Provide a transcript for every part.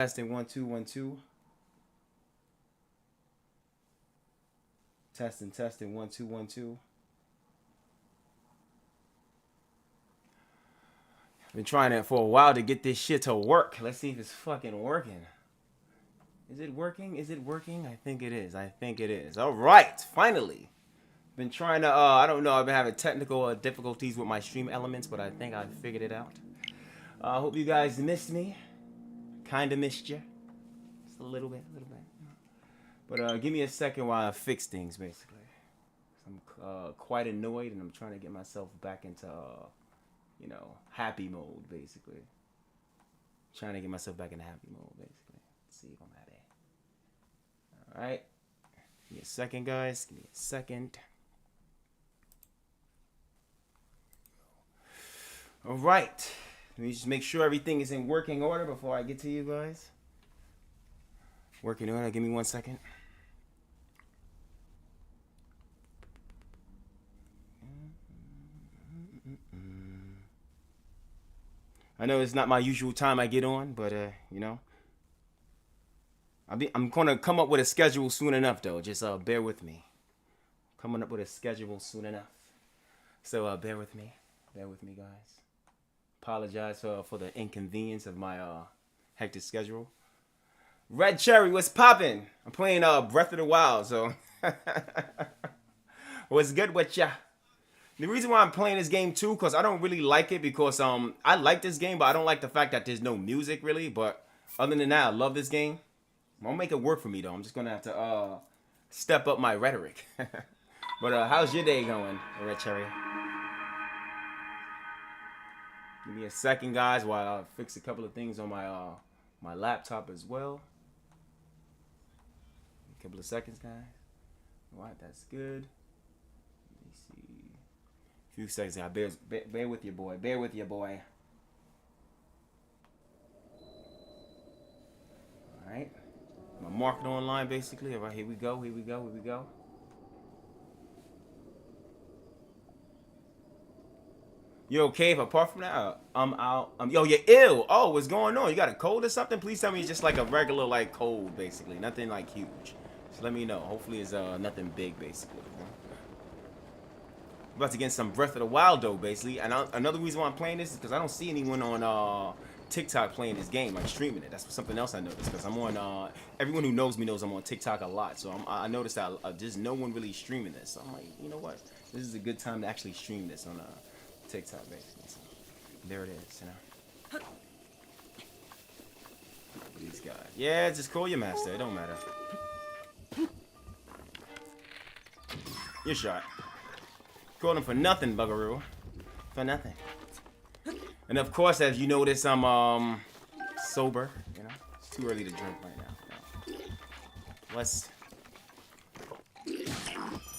Testing 1 2 1 2. Testing 1 2 1 2. Been trying it for a while to get this shit to work. Let's see if it's fucking working. Is it working? Is it working? I think it is. I think it is. All right, finally. Been trying to, I don't know. I've been having technical difficulties with my stream elements, but I think I figured it out. I hope you guys missed me. Kinda missed you. Just a little bit. But give me a second while I fix things, basically. I'm quite annoyed, and I'm trying to get myself back into, you know, happy mode, basically. Trying to get myself back into happy mode, basically. Let's see if I'm at it. All right. Give me a second, guys. Give me a second. All right. Let me just make sure everything is in working order before I get to you guys. Working order. Give me 1 second. I know it's not my usual time I get on, but you know, I'm gonna come up with a schedule soon enough, though. Just bear with me. Coming up with a schedule soon enough. So bear with me, guys. Apologize for the inconvenience of my hectic schedule. Red Cherry, what's poppin'? I'm playing Breath of the Wild, so what's good with ya? The reason why I'm playing this game too, because I don't really like it, because I like this game, but I don't like the fact that there's no music really. But other than that, I love this game. I'm gonna make it work for me though. I'm just gonna have to step up my rhetoric. But how's your day going, Red Cherry? Give me a second, guys, while I fix a couple of things on my my laptop as well. A couple of seconds, guys. All right, that's good. Let me see. A few seconds now. Bear with your boy. Bear with your boy. All right. My market online, basically. All right, here we go. Here we go. Here we go. You okay? If apart from that, I'm out. Yo, you're ill. Oh, what's going on? You got a cold or something? Please tell me it's just like a regular like cold, basically. Nothing like huge. Just let me know. Hopefully it's nothing big, basically. I'm about to get some Breath of the Wild though, basically. And another reason why I'm playing this is because I don't see anyone on TikTok playing this game, like streaming it. That's something else I noticed, because I'm on. Everyone who knows me knows I'm on TikTok a lot. So I noticed that there's no one really streaming this. So I'm like, you know what? This is a good time to actually stream this on TikTok, basically. So there it is, you know. These guys. Yeah, just call your master. It don't matter. You're shot. Called him for nothing, Buggeroo. For nothing. And of course, as you notice, I'm sober. You know, it's too early to drink right now. No. Let's.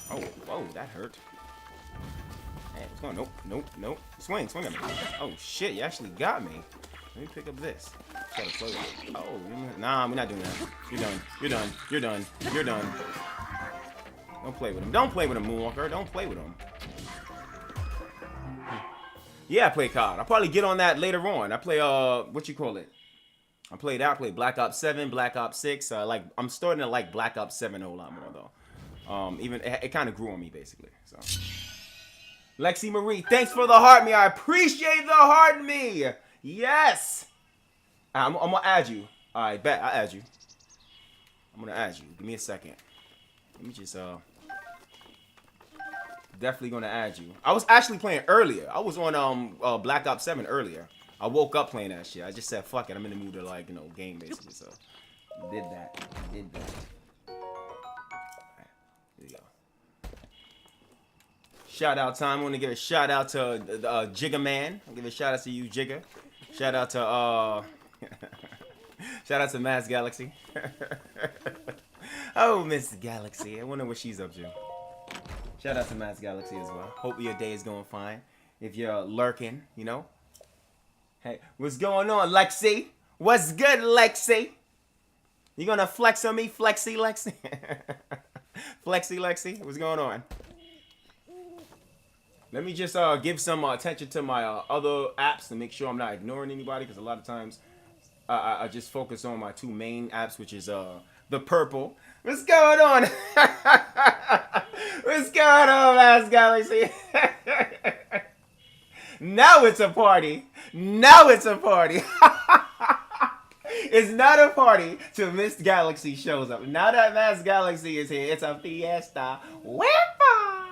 Oh, whoa, that hurt. Hey, what's going on? Nope. Swing at me. Oh shit, you actually got me. Let me pick up this. Try to play with it. Oh, nah, we're not doing that. You're done. Don't play with him. Don't play with him, Moonwalker. Don't play with him. Yeah, I play COD. I'll probably get on that later on. I play what you call it? I play Black Ops 7, Black Ops 6. I'm starting to like Black Ops 7 a whole lot more though. Even it kind of grew on me basically. So. Lexi Marie, thanks for the heart me. I appreciate the heart me. Yes. I'm gonna add you. All right, bet I add you. I'm gonna add you. Give me a second. Let me just definitely gonna add you. I was actually playing earlier. I was on Black Ops 7 earlier. I woke up playing that shit. I just said fuck it. I'm in the mood to like, you know, game basically. So did that. Right, here we go. Shout out time. I want to give a shout out to Jigga Man. I'll give a shout out to you, Jigga. Shout out to shout out to Mass Galaxy. Oh, Miss Galaxy. I wonder what she's up to. Shout out to Mass Galaxy as well. Hope your day is going fine. If you're lurking, you know. Hey, what's going on, Lexi? What's good, Lexi? You gonna flex on me, Flexi Lexi? Flexi Lexi? What's going on? Let me just give some attention to my other apps to make sure I'm not ignoring anybody, because a lot of times I just focus on my two main apps, which is the purple. What's going on? What's going on, Mass Galaxy? Now it's a party. Now it's a party. It's not a party till Miss Galaxy shows up. Now that Mass Galaxy is here, it's a fiesta. Wepa!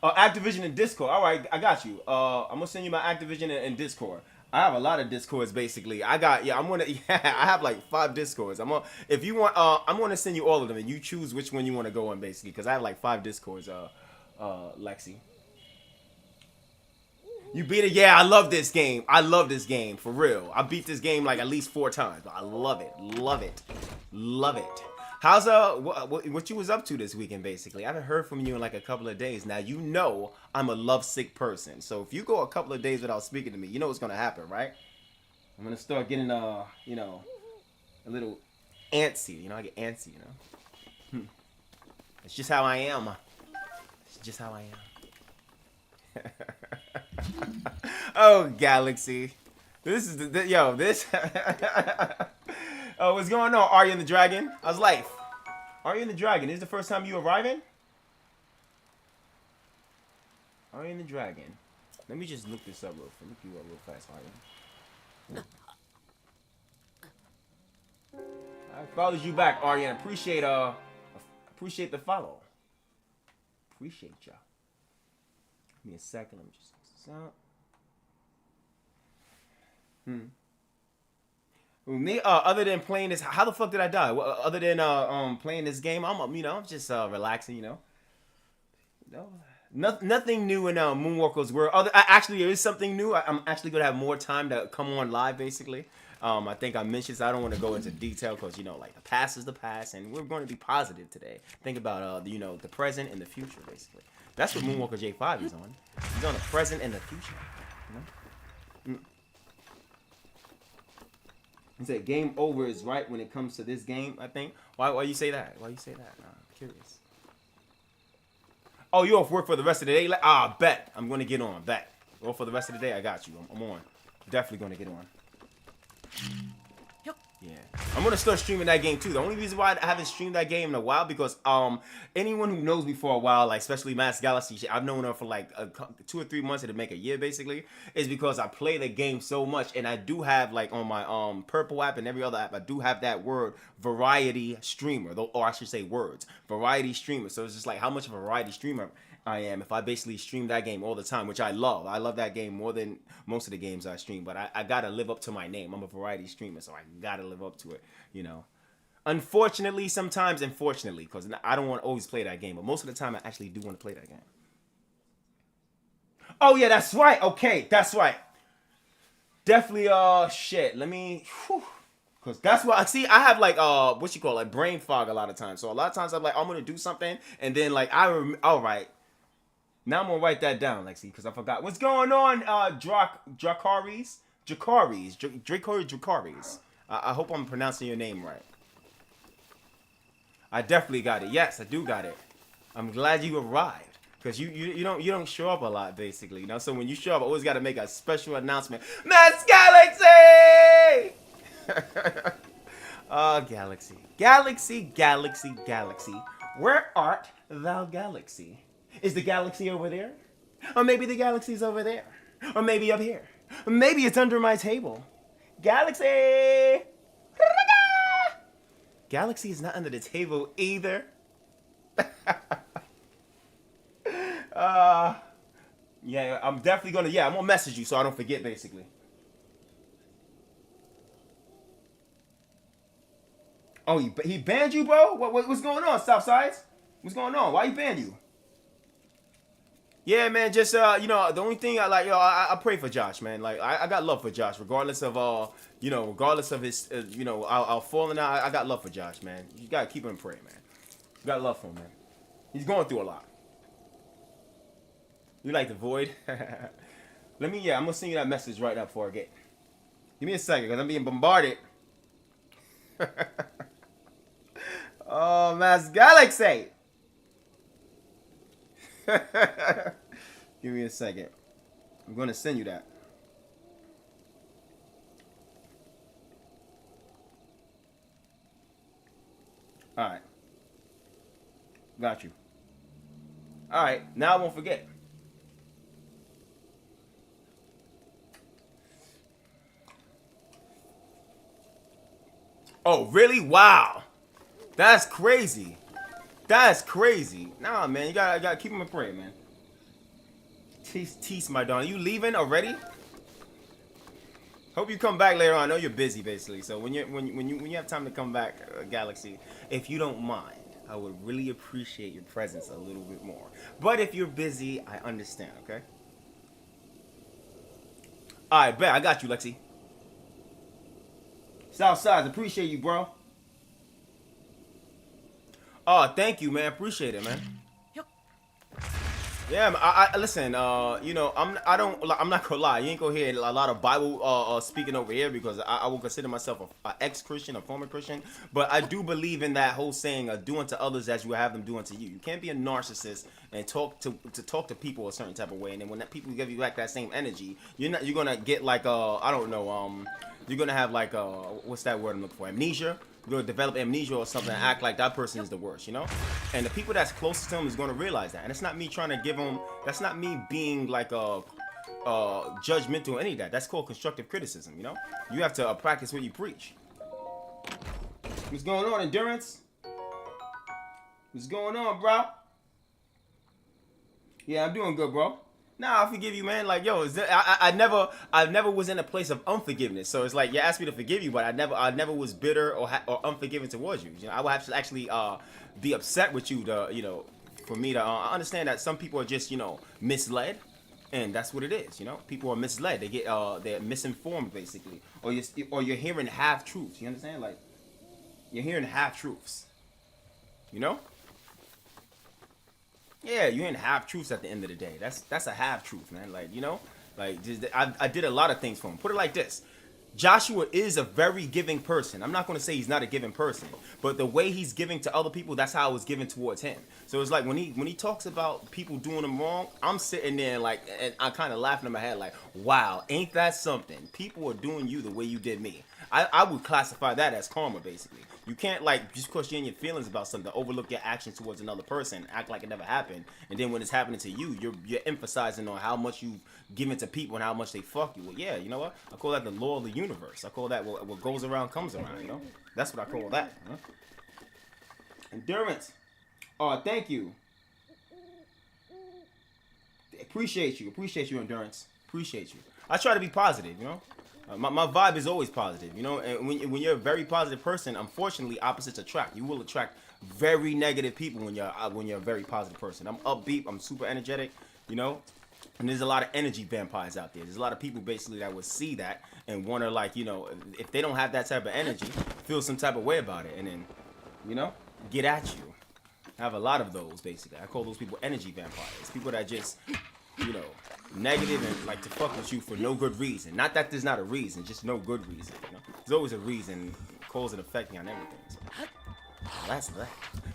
Activision and Discord. All right, I got you. I'm gonna send you my Activision and Discord. I have a lot of Discords basically. I'm gonna I have like 5 Discords. If you want I'm gonna send you all of them and you choose which one you want to go on basically because I have like 5 Discords. Lexi. You beat it? Yeah, I love this game. I love this game, for real. I beat this game like at least 4 times. I love it. Love it. Love it. How's what you was up to this weekend basically? I haven't heard from you in like a couple of days. Now you know I'm a lovesick person. So if you go a couple of days without speaking to me, you know what's gonna happen, right? I'm gonna start getting you know, a little antsy. You know, I get antsy, you know. It's just how I am. It's just how I am. Oh, Galaxy. This is yo, this. Oh, what's going on? Are you in the Dragon? How's life? Are you in the Dragon? Is this the first time you arriving? Are you in the Dragon? Let me just look this up real quick. Look you up real fast, Aryan. I followed you back, Aryan. Appreciate the follow. Appreciate ya. Give me a second. Let me just fix this out. Me, other than playing this, how the fuck did I die? Other than playing this game, I'm just relaxing, you know. Nothing new in Moonwalker's world. Actually, there is something new. I'm actually gonna have more time to come on live, basically. I think I mentioned, so I don't want to go into detail because like the past is the past, and we're going to be positive today. Think about the present and the future, basically. That's what Moonwalker J5 is on. He's on the present and the future. You know? He said game over is right when it comes to this game, I think. Why you say that? Why you say that? I'm curious. Oh, you off work for the rest of the day? Bet. I'm going to get on. Bet. Well, for the rest of the day, I got you. I'm on. Definitely going to get on. Yeah. I'm going to start streaming that game, too. The only reason why I haven't streamed that game in a while, because anyone who knows me for a while, like especially Mass Galaxy, I've known her for like 2 or 3 months to make a year, basically, is because I play the game so much, and I do have, like, on my Purple app and every other app, I do have that word, variety streamer, or I should say words, variety streamer. So it's just like how much of a variety streamer I am if I basically stream that game all the time, which I love. I love that game more than most of the games I stream, but I gotta live up to my name. I'm a variety streamer, so I gotta live up to it, you know. Unfortunately, sometimes, unfortunately, because I don't want to always play that game, but most of the time I actually do want to play that game. Oh yeah, that's right. Okay, that's right. Definitely, shit. Let me, because that's what I see. I have like what you call like brain fog a lot of times. So a lot of times I'm like, I'm gonna do something, and then like all right. Now I'm gonna write that down, Lexi, because I forgot. What's going on, Dracaris? I hope I'm pronouncing your name right. I definitely got it. Yes, I do got it. I'm glad you arrived. Because you don't show up a lot, basically. You know? So when you show up, I always got to make a special announcement. Mass Galaxy! Oh, Galaxy. Galaxy, Galaxy, Galaxy. Where art thou, Galaxy? Is the galaxy over there? Or maybe the galaxy's over there. Or maybe up here. Or maybe it's under my table. Galaxy! Galaxy is not under the table either. Yeah, I'm definitely gonna, I'm gonna message you so I don't forget, basically. Oh, he banned you, bro? What's going on, Southsides? What's going on? Why he banned you? Yeah, man, just, the only thing I pray for Josh, man. Like, I got love for Josh, regardless of, regardless of his, our falling out, I got love for Josh, man. You gotta keep him in prayer, man. You got love for him, man. He's going through a lot. You like the void? I'm gonna send you that message right now before I get. Give me a second, because I'm being bombarded. Oh, Mass Galaxy! Give me a second. I'm gonna send you that. All right. Got you. All right. Now I won't forget. Oh, really? Wow. That's crazy. That's crazy. Nah, man. You gotta keep him in prayer, man. Tease, my darling. You leaving already? Hope you come back later on. I know you're busy, basically. So when you have time to come back, Galaxy, if you don't mind, I would really appreciate your presence a little bit more. But if you're busy, I understand. Okay. All right, bet I got you, Lexi. Southside, appreciate you, bro. Oh, thank you, man. Appreciate it, man. Yeah, I listen. You know, I'm not gonna lie. You ain't gonna hear a lot of Bible speaking over here because I will consider myself a ex-Christian, a former Christian. But I do believe in that whole saying, "Do unto others as you have them do unto you." You can't be a narcissist and talk to people a certain type of way, and then when that people give you back that same energy, you're gonna get like I don't know you're gonna have like what's that word I'm looking for? Amnesia. You're gonna develop amnesia or something and act like that person is the worst, you know? And the people that's closest to him is gonna realize that. And it's not me trying to give him, that's not me being like judgmental or any of that. That's called constructive criticism, you know? You have to practice what you preach. What's going on, Endurance? What's going on, bro? Yeah, I'm doing good, bro. Nah, I forgive you, man. Like, yo, I never was in a place of unforgiveness. So it's like you asked me to forgive you, but I never was bitter or unforgiving towards you. You know, I would have to actually be upset with you to, you know, for me to understand that some people are just, you know, misled, and that's what it is. You know, people are misled. They get they're misinformed basically, or you're hearing half truths. You understand? Like, you're hearing half truths. You know. Yeah, you're in half truths at the end of the day. That's a half truth, man. Like, you know, like just, I did a lot of things for him. Put it like this: Joshua is a very giving person. I'm not going to say he's not a giving person, but the way he's giving to other people, that's how I was giving towards him. So it's like when he talks about people doing him wrong, I'm sitting there like, and I'm kind of laughing in my head like, wow, ain't that something? People are doing you the way you did me. I would classify that as karma, basically. You can't, like, just because you're in your feelings about something, overlook your actions towards another person, act like it never happened, and then when it's happening to you, you're emphasizing on how much you give to people and how much they fuck you. Well, yeah, you know what? I call that the law of the universe. I call that what goes around comes around, you know? That's what I call that. Huh? Endurance. Oh, thank you. Appreciate you, Endurance. Appreciate you. I try to be positive, you know? My vibe is always positive, you know, and when you're a very positive person, unfortunately, opposites attract. You will attract very negative people when you're a very positive person. I'm upbeat, I'm super energetic, you know, and there's a lot of energy vampires out there. There's a lot of people basically that would see that and want to, like, you know, if they don't have that type of energy, feel some type of way about it, and then, you know, get at you. I have a lot of those basically. I call those people energy vampires. People that just, you know, negative and like to fuck with you for no good reason. Not that there's not a reason, just no good reason. You know? There's always a reason, cause and effect on everything. So. That's that.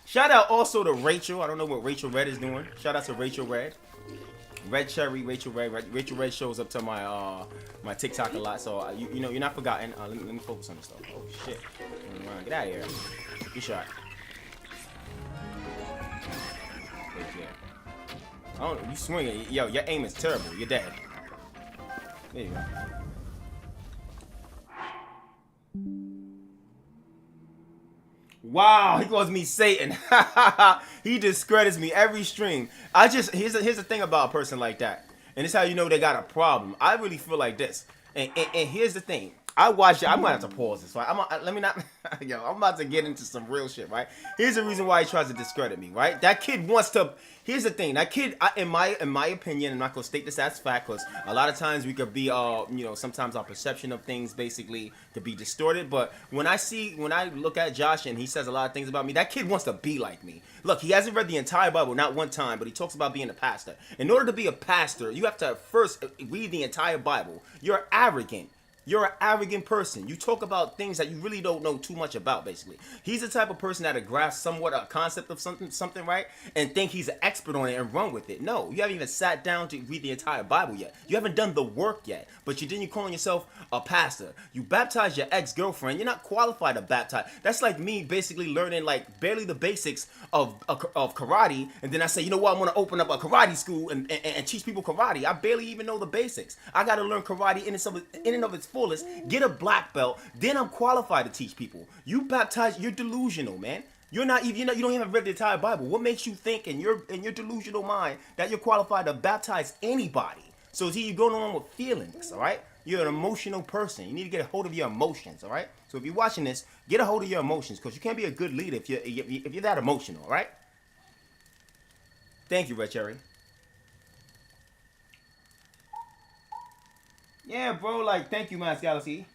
Shout out also to Rachel. I don't know what Rachel Red is doing. Shout out to Rachel Red. Red Cherry, Rachel Red. Rachel Red shows up to my my TikTok a lot, so you know you're not forgotten. Let me focus on this stuff. Oh shit! Get out of here. Good shot. Yeah. Oh, you swinging. Yo, your aim is terrible. You're dead. There you go. Wow, he calls me Satan. He discredits me every stream. Here's the thing about a person like that. And it's how you know they got a problem. I really feel like this. And here's the thing. I watch it. I'm gonna have to pause this, right? Let me not. Yo, I'm about to get into some real shit, right? Here's the reason why he tries to discredit me, right? That kid wants to. Here's the thing. That kid, in my opinion, I'm not gonna state this as fact, because a lot of times we could be, you know, sometimes our perception of things basically could be distorted. But when I look at Josh and he says a lot of things about me, that kid wants to be like me. Look, he hasn't read the entire Bible, not one time, but he talks about being a pastor. In order to be a pastor, you have to first read the entire Bible. You're arrogant. You're an arrogant person. You talk about things that you really don't know too much about, basically. He's the type of person that'll grasp somewhat a concept of something, right? And think he's an expert on it and run with it. No, you haven't even sat down to read the entire Bible yet. You haven't done the work yet. But you're calling yourself a pastor. You baptized your ex-girlfriend. You're not qualified to baptize. That's like me basically learning like barely the basics of karate. And then I say, you know what? I'm going to open up a karate school and teach people karate. I barely even know the basics. I got to learn karate in and of its fullest, get a black belt, then I'm qualified to teach people. You baptize, you're delusional, man. You're not even, you don't even read the entire Bible. What makes you think in your delusional mind that you're qualified to baptize anybody? So see, you're going on with feelings, all right? You're an emotional person. You need to get a hold of your emotions, all right? So if you're watching this, get a hold of your emotions, because you can't be a good leader if you're that emotional, all right? Thank you, Red Cherry. Yeah, bro, like, thank you, Mass Galaxy.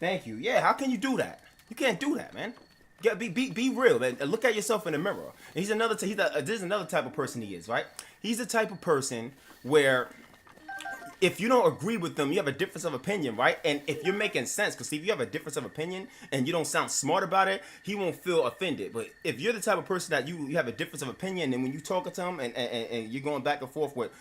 Thank you. Yeah, how can you do that? You can't do that, man. Be real, man. Look at yourself in the mirror. And this is another type of person he is, right? He's the type of person where if you don't agree with them, you have a difference of opinion, right? And if you're making sense, because if you have a difference of opinion and you don't sound smart about it, he won't feel offended. But if you're the type of person that you have a difference of opinion, and when you talking to him and you're going back and forth with,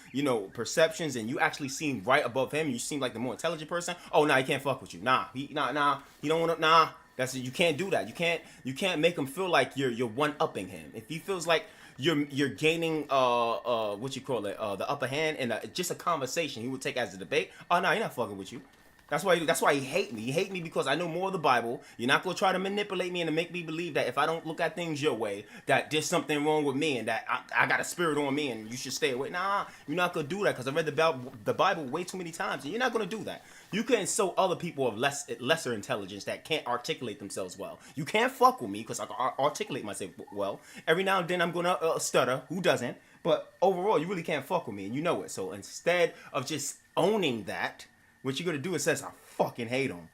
perceptions, and you actually seem right above him, you seem like the more intelligent person, oh, nah, he can't fuck with you. He don't want to, you can't do that. You can't make him feel like you're one-upping him. If he feels like you're gaining what you call it, the upper hand in just a conversation he would take as a debate. Oh no, he's not fucking with you. That's why he hate me. He hate me because I know more of the Bible. You're not gonna try to manipulate me and to make me believe that if I don't look at things your way, that there's something wrong with me and that I got a spirit on me and you should stay away. Nah, you're not gonna do that because I read the Bible way too many times and you're not gonna do that. You can insult other people of lesser intelligence that can't articulate themselves well. You can't fuck with me because I can articulate myself well. Every now and then I'm gonna stutter. Who doesn't? But overall, you really can't fuck with me and you know it. So instead of just owning that, what you're gonna do is says, I fucking hate him.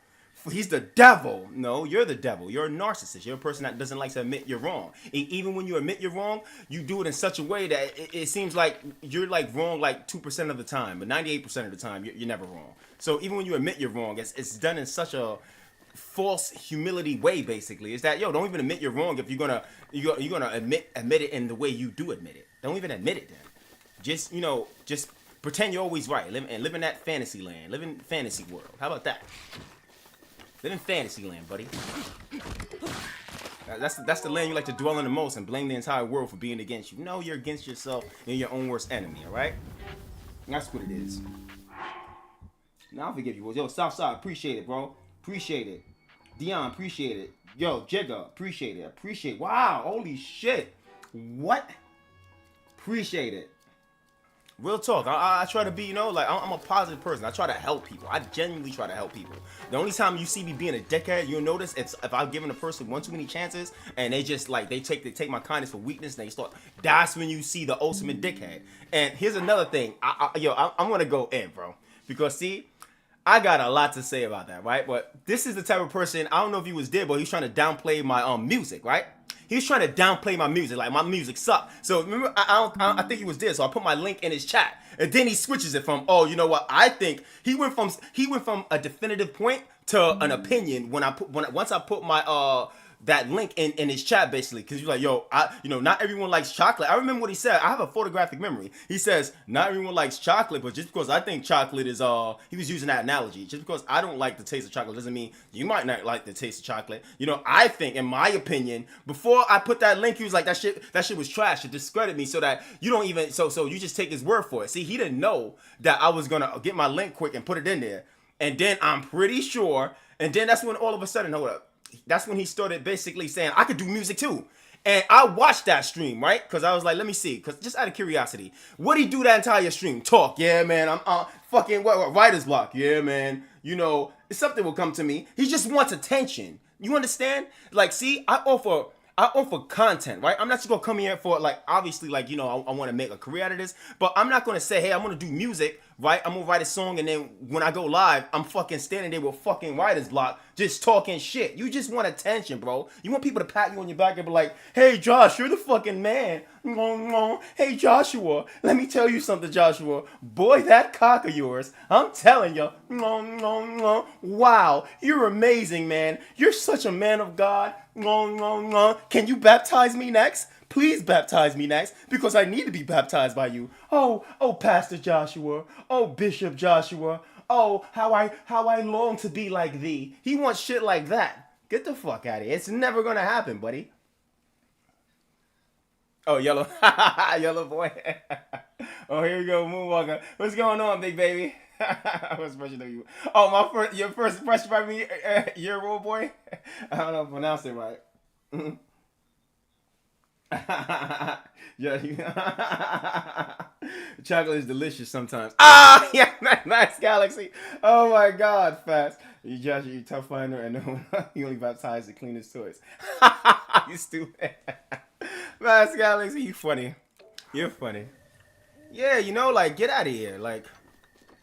He's the devil. No, you're the devil. You're a narcissist. You're a person that doesn't like to admit you're wrong. Even when you admit you're wrong, you do it in such a way that it seems like you're like wrong like 2% of the time, but 98% of the time you're never wrong. So even when you admit you're wrong, it's done in such a false humility way. Basically, is that don't even admit you're wrong if you're gonna admit it in the way you do admit it. Don't even admit it then. Just pretend you're always right. Live in that fantasy land. Live in fantasy world. How about that? Live in fantasy land, buddy. That's the land you like to dwell in the most and blame the entire world for being against you. No, you're against yourself and your own worst enemy, alright? That's what it is. Now I'll forgive you. Yo, Southside, appreciate it, bro. Appreciate it. Dion, appreciate it. Yo, Jigga, appreciate it. Appreciate it. Wow, holy shit. What? Appreciate it. Real talk. I try to be, I'm a positive person. I try to help people. I genuinely try to help people. The only time you see me being a dickhead, you'll notice it's if I've given a person one too many chances and they just they take my kindness for weakness and they start. That's when you see the ultimate dickhead. And here's another thing. I'm gonna go in, bro, because see, I got a lot to say about that, right? But this is the type of person, I don't know if he was there, but he's trying to downplay my music, right? He was trying to downplay my music, like my music sucked. So remember, I think he was there, so I put my link in his chat, and then he switches it from, oh, you know what? I think he went from a definitive point to an opinion once I put my that link in his chat, basically, because you're like, yo, not everyone likes chocolate. I remember what he said. I have a photographic memory. He says, not everyone likes chocolate, but just because I think chocolate is, he was using that analogy. Just because I don't like the taste of chocolate doesn't mean you might not like the taste of chocolate. I think, in my opinion, before I put that link, he was like, that shit was trash. It discredited me so that you don't even, so you just take his word for it. See, he didn't know that I was going to get my link quick and put it in there. And then I'm pretty sure, and then that's when all of a sudden, hold up. That's when he started basically saying, I could do music too. And I watched that stream, right? Because I was like, let me see. Because just out of curiosity, what'd he do that entire stream? Talk. Yeah, man. I'm fucking writer's block. Yeah, man. Something will come to me. He just wants attention. You understand? Like, see, I offer content, right? I'm not just gonna come here for obviously I want to make a career out of this, but I'm not gonna say, hey, I'm gonna do music right? I'm gonna write a song, and then when I go live, I'm fucking standing there with fucking writer's block, just talking shit. You just want attention, bro. You want people to pat you on your back and be like, hey, Josh, you're the fucking man. Hey, Joshua, let me tell you something, Joshua. Boy, that cock of yours, I'm telling you, wow, you're amazing, man. You're such a man of God. Can you baptize me next? Please baptize me next, because I need to be baptized by you. Oh, Pastor Joshua. Oh, Bishop Joshua. Oh, how I long to be like thee. He wants shit like that. Get the fuck out of here. It's never gonna happen, buddy. Oh, yellow. Yellow boy. Oh, here we go, Moonwalker. What's going on, big baby? What's impression of you? Oh, your first impression by me, you're a old boy? I don't know if I pronounced it right. Yeah, chocolate is delicious sometimes. Ah, yeah, nice Galaxy. Oh my God, fast. You Josh, you tough finder, and no, you only baptize the cleanest toys. You stupid. Fast Galaxy, you funny. You're funny. Yeah, like get out of here, like.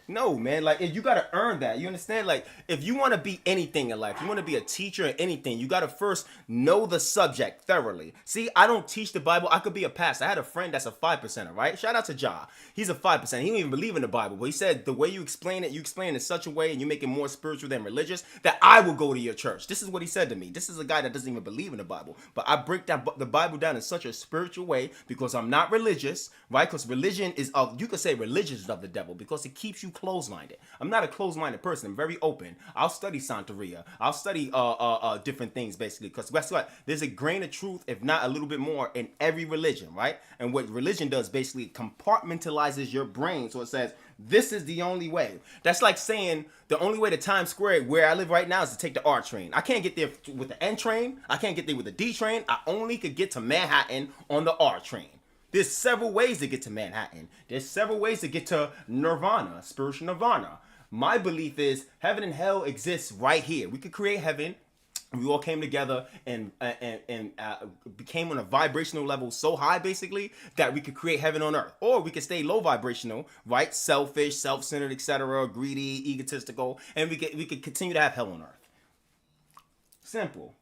No, man, like you gotta earn that. You understand? Like if you want to be anything in life, you want to be a teacher or anything, you gotta first know the subject thoroughly. See, I don't teach the Bible. I could be a pastor. I had a friend that's a 5%er, right? Shout out to Jacques. He's a 5%. He don't even believe in the Bible, but he said the way you explain it in such a way, and you make it more spiritual than religious, that I will go to your church. This is what he said to me. This is a guy that doesn't even believe in the Bible, but I break down the Bible down in such a spiritual way because I'm not religious, right? Because religion is you could say religion is of the devil because it keeps you closed-minded. I'm not a closed-minded person. I'm very open. I'll study Santeria. I'll study different things basically because guess what? There's a grain of truth, if not a little bit more, in every religion, right? And what religion does basically compartmentalizes your brain, so it says this is the only way. That's like saying the only way to Times Square, where I live right now, is to take the R train. I can't get there with the N train. I can't get there with the D train. I only could get to Manhattan on the R train. There's several ways to get to Manhattan. There's several ways to get to Nirvana, spiritual Nirvana. My belief is heaven and hell exists right here. We could create heaven. We all came together and became on a vibrational level so high, basically, that we could create heaven on earth. Or we could stay low vibrational, right? Selfish, self-centered, etc., greedy, egotistical, and we could continue to have hell on earth. Simple.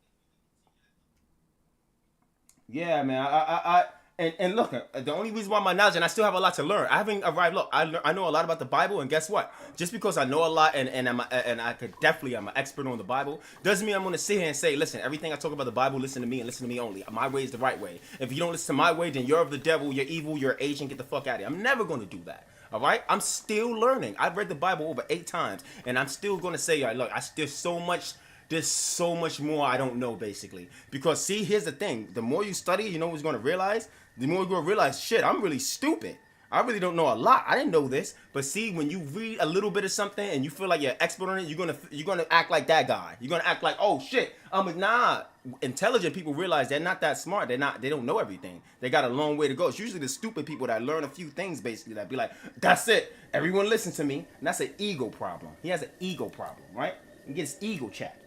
Yeah, man. And look, the only reason why my knowledge, and I still have a lot to learn. I haven't arrived. Look, I know a lot about the Bible, and guess what? Just because I know a lot, and I'm an expert on the Bible, doesn't mean I'm gonna sit here and say, listen, everything I talk about the Bible, listen to me and listen to me only. My way is the right way. If you don't listen to my way, then you're of the devil, you're evil, you're Asian. Get the fuck out of here. I'm never gonna do that. All right, I'm still learning. I've read the Bible over 8 times, and I'm still gonna say, look, there's so much more I don't know, basically. Because see, here's the thing: the more you study, you know what you're gonna realize. The more you're gonna realize, shit, I'm really stupid. I really don't know a lot. I didn't know this. But see, when you read a little bit of something and you feel like you're an expert on it, you're gonna act like that guy. You're gonna act like, oh shit. I'm like, nah. Intelligent people realize they're not that smart. They don't know everything. They got a long way to go. It's usually the stupid people that learn a few things, basically, that be like, that's it. Everyone listen to me. And that's an ego problem. He has an ego problem, right? He gets his ego checked.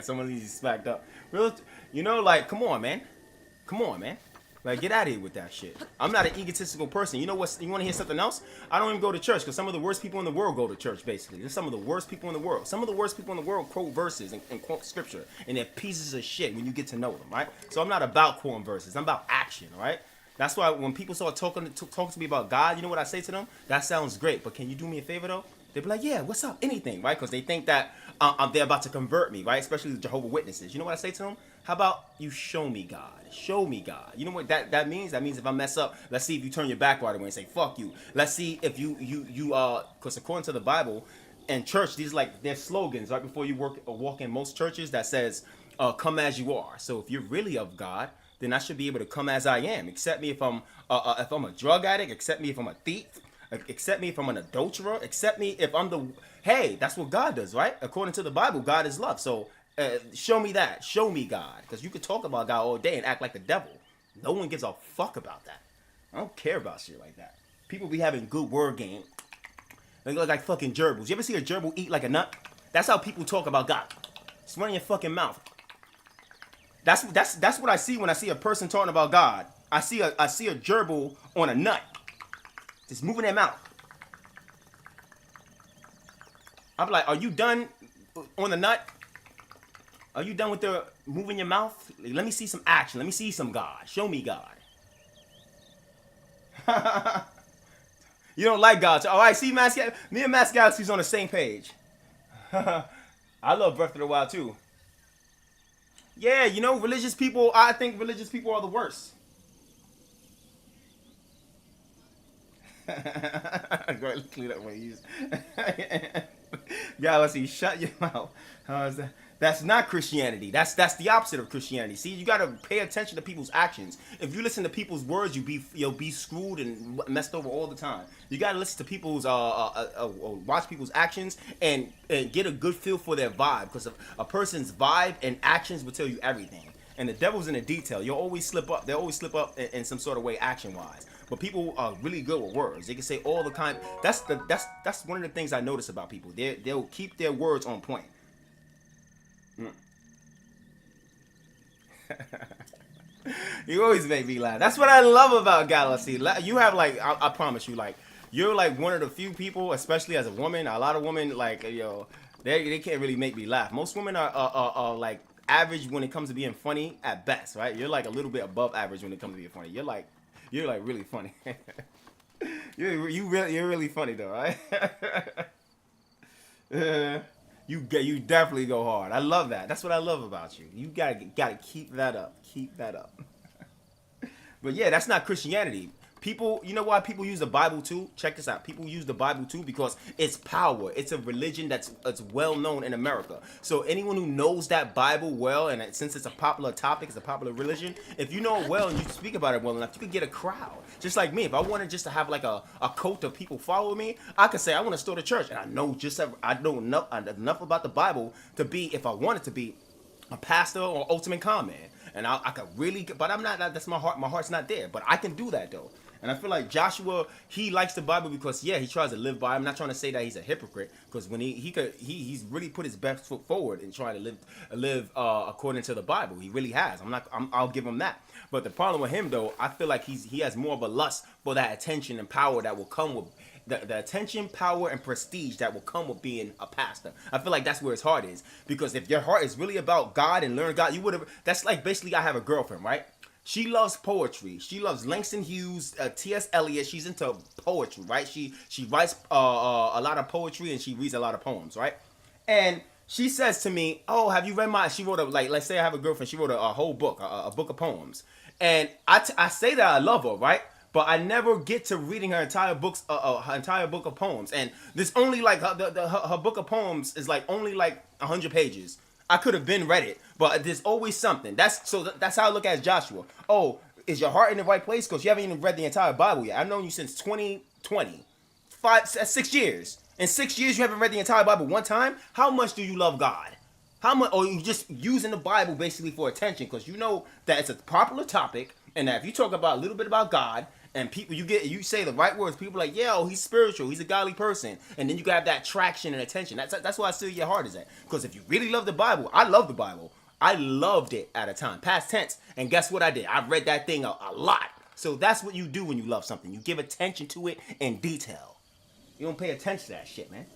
Someone needs smacked up. Real, like, come on, man. Like, get out of here with that shit. I'm not an egotistical person. You know what? You want to hear something else? I don't even go to church because some of the worst people in the world go to church, basically. They're some of the worst people in the world. Some of the worst people in the world quote verses and quote scripture, and they're pieces of shit when you get to know them, right? So I'm not about quoting verses. I'm about action, right? That's why when people start talking to me about God, you know what I say to them? That sounds great, but can you do me a favor, though? They be like, yeah, what's up? Anything, right? Because they think that they're about to convert me, right? Especially the Jehovah's Witnesses. You know what I say to them? How about you show me God? Show me God. You know what that means? That means if I mess up, let's see if you turn your back right away and say, fuck you. Let's see if you because according to the Bible and church, these like their slogans right before you walk in most churches that says, come as you are. So if you're really of God, then I should be able to come as I am. Accept me if I'm a drug addict. Accept me if I'm a thief. Accept me if I'm an adulterer. Accept me if I'm hey, that's what God does, right? According to the Bible, God is love. So show me that. Show me God. Because you could talk about God all day and act like the devil. No one gives a fuck about that. I don't care about shit like that. People be having good word game. They look like fucking gerbils. You ever see a gerbil eat like a nut? That's how people talk about God. Just run your fucking mouth. That's what I see when I see a person talking about God. I see a gerbil on a nut, just moving their mouth. I'm like, are you done on the nut? Are you done with the moving your mouth? Let me see some action. Let me see some God. Show me God. You don't like God. All right, see, me and Mass Galaxy's on the same page. I love Breath of the Wild too. Yeah, religious people. I think religious people are the worst. Go ahead, clean up what you use. Galaxy, shut your mouth. How's that? That's not Christianity. That's the opposite of Christianity. See, you gotta pay attention to people's actions. If you listen to people's words, you'll be screwed and messed over all the time. You gotta listen to people's watch people's actions and get a good feel for their vibe, because a person's vibe and actions will tell you everything. And the devil's in the detail. You'll always slip up. They'll always slip up in some sort of way, action wise. But people are really good with words. They can say all the kind. That's one of the things I notice about people. They'll keep their words on point. You always make me laugh. That's what I love about Galaxy. You have I promise you, you're one of the few people, especially as a woman. A lot of women they can't really make me laugh. Most women are like average when it comes to being funny at best, right? You're like a little bit above average when it comes to being funny. You're like really funny. you're really funny though, right? You definitely go hard. I love that. That's what I love about you. You gotta keep that up. Keep that up. But yeah, that's not Christianity. People, you know why people use the Bible too? Check this out. People use the Bible too because it's power. It's a religion that's well known in America. So anyone who knows that Bible well, and since it's a popular topic, it's a popular religion, if you know it well and you speak about it well enough, you could get a crowd. Just like me, if I wanted just to have a cult of people follow me, I could say I want to start a church, and I know enough about the Bible to be, if I wanted to be, a pastor or ultimate con man. And I could really, but I'm not. That's my heart. My heart's not there. But I can do that though. And I feel like Joshua, he likes the Bible because he tries to live by it. I'm not trying to say that he's a hypocrite, because when he's really put his best foot forward and trying to live according to the Bible. He really has. I'll give him that. But the problem with him though, I feel like he has more of a lust for that attention and power that will come with the attention, power, and prestige that will come with being a pastor. I feel like that's where his heart is, because if your heart is really about God and learn God, you would have. That's like basically I have a girlfriend, right? She loves poetry. She loves Langston Hughes, T.S. Eliot. She's into poetry, right? She writes a lot of poetry and she reads a lot of poems, right? And she says to me, "Oh, have you read my?" She wrote let's say I have a girlfriend. She wrote a whole book, a book of poems, and I say that I love her, right? But I never get to reading her entire books, her entire book of poems. And there's only her book of poems is only 100 pages. I could have been read it, but there's always something. That's how I look at Joshua. Oh, is your heart in the right place? Because you haven't even read the entire Bible yet. I've known you since 2020, 6 years. In 6 years, you haven't read the entire Bible one time. How much do you love God? How much? Or you just using the Bible basically for attention? Because you know that it's a popular topic, and that if you talk about a little bit about God, and people, you say the right words, people are like, yeah, oh, he's spiritual, he's a godly person, and then you got that traction and attention. That's why I see your heart is at. Because if you really love the Bible, I love the Bible. I loved it at a time, past tense, and guess what I did? I read that thing a lot. So that's what you do when you love something. You give attention to it in detail. You don't pay attention to that shit, man.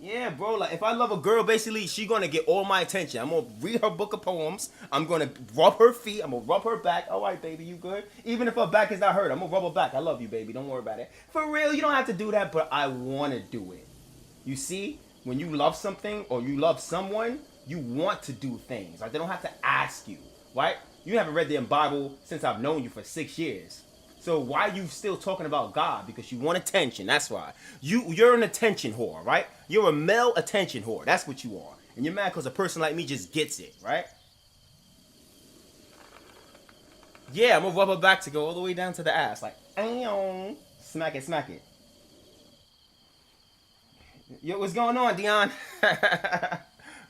Yeah, bro. Like if I love a girl, basically she gonna get all my attention. I'm gonna read her book of poems. I'm gonna rub her feet. I'm gonna rub her back. All right, baby, you good? Even if her back is not hurt, I'm gonna rub her back. I love you, baby. Don't worry about it. For real, you don't have to do that, but I wanna do it. You see, when you love something or you love someone, you want to do things. Like they don't have to ask you, right? You haven't read the Bible since I've known you for 6 years. So why are you still talking about God? Because you want attention. That's why. You're an attention whore, right? You're a male attention whore. That's what you are. And you're mad because a person like me just gets it, right? Yeah, I'm going to rub her back to go all the way down to the ass. Like, ayo. Smack it, smack it. Yo, what's going on, Dion?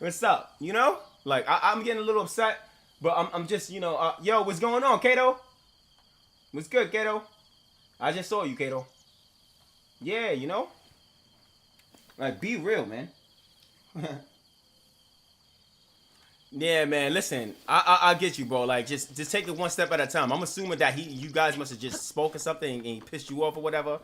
What's up? You know? Like, I'm getting a little upset, but I'm just, yo, what's going on, Kato? What's good, Kato? I just saw you, Kato. Yeah, Like, be real, man. Yeah, man. Listen, I get you, bro. Like, just take it one step at a time. I'm assuming that you guys must have just spoken something and he pissed you off or whatever.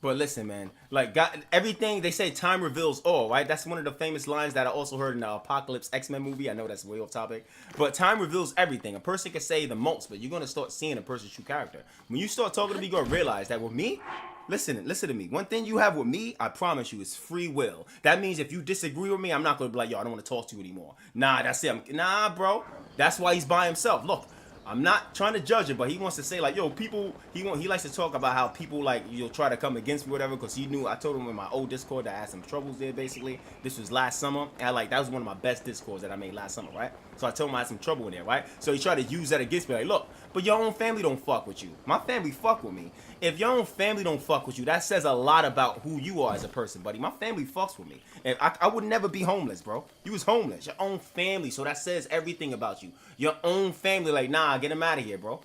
But listen, man. Like, God, everything they say, time reveals all, right? That's one of the famous lines that I also heard in the Apocalypse X-Men movie. I know that's way off topic, but time reveals everything. A person can say the most, but you're gonna start seeing a person's true character. When you start talking to me, you're gonna realize that with me, listen to me. One thing you have with me, I promise you, is free will. That means if you disagree with me, I'm not gonna be like, yo, I don't want to talk to you anymore. Nah, that's it. Nah, bro. That's why he's by himself. Look, I'm not trying to judge him, but he wants to say like, yo, people. He likes to talk about how people like you'll try to come against me, whatever. Because he knew I told him in my old Discord that I had some troubles there. Basically, this was last summer. And that was one of my best Discords that I made last summer, right? So I told him I had some trouble in there, right? So he tried to use that against me, like, look, but your own family don't fuck with you. My family fuck with me. If your own family don't fuck with you, that says a lot about who you are as a person, buddy. My family fucks with me. And I would never be homeless, bro. You was homeless. Your own family. So that says everything about you. Your own family, like, nah, get him out of here, bro.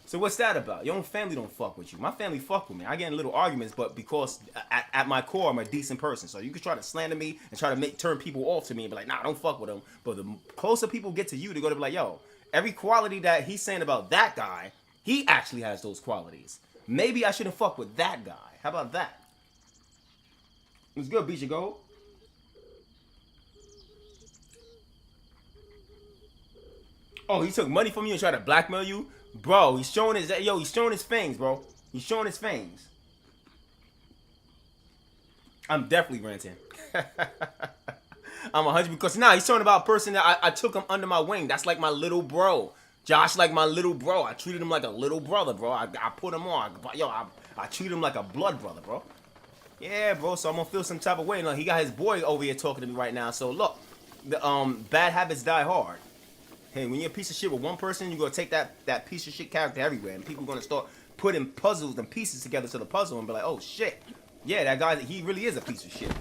So what's that about? Your own family don't fuck with you. My family fuck with me. I get in little arguments, but because at my core, I'm a decent person. So you can try to slander me and try to turn people off to me and be like, nah, don't fuck with them. But the closer people get to you, they're going to be like, yo, every quality that he's saying about that guy, he actually has those qualities. Maybe I shouldn't fuck with that guy. How about that? It was good, Beach Gold. Oh, he took money from you and tried to blackmail you? Bro, he's showing his fangs, bro. He's showing his fangs. I'm definitely ranting. I'm 100 because now he's talking about a person that I took him under my wing. That's like my little bro. Josh, like my little bro. I treated him like a little brother, bro. I put him on. I treat him like a blood brother, bro. Yeah, bro. So I'm gonna feel some type of way. Look, he got his boy over here talking to me right now. So look, the bad habits die hard. Hey, when you're a piece of shit with one person, you're gonna take that piece of shit character everywhere, and people are gonna start putting puzzles and pieces together to the puzzle and be like, oh shit, yeah, that guy, he really is a piece of shit.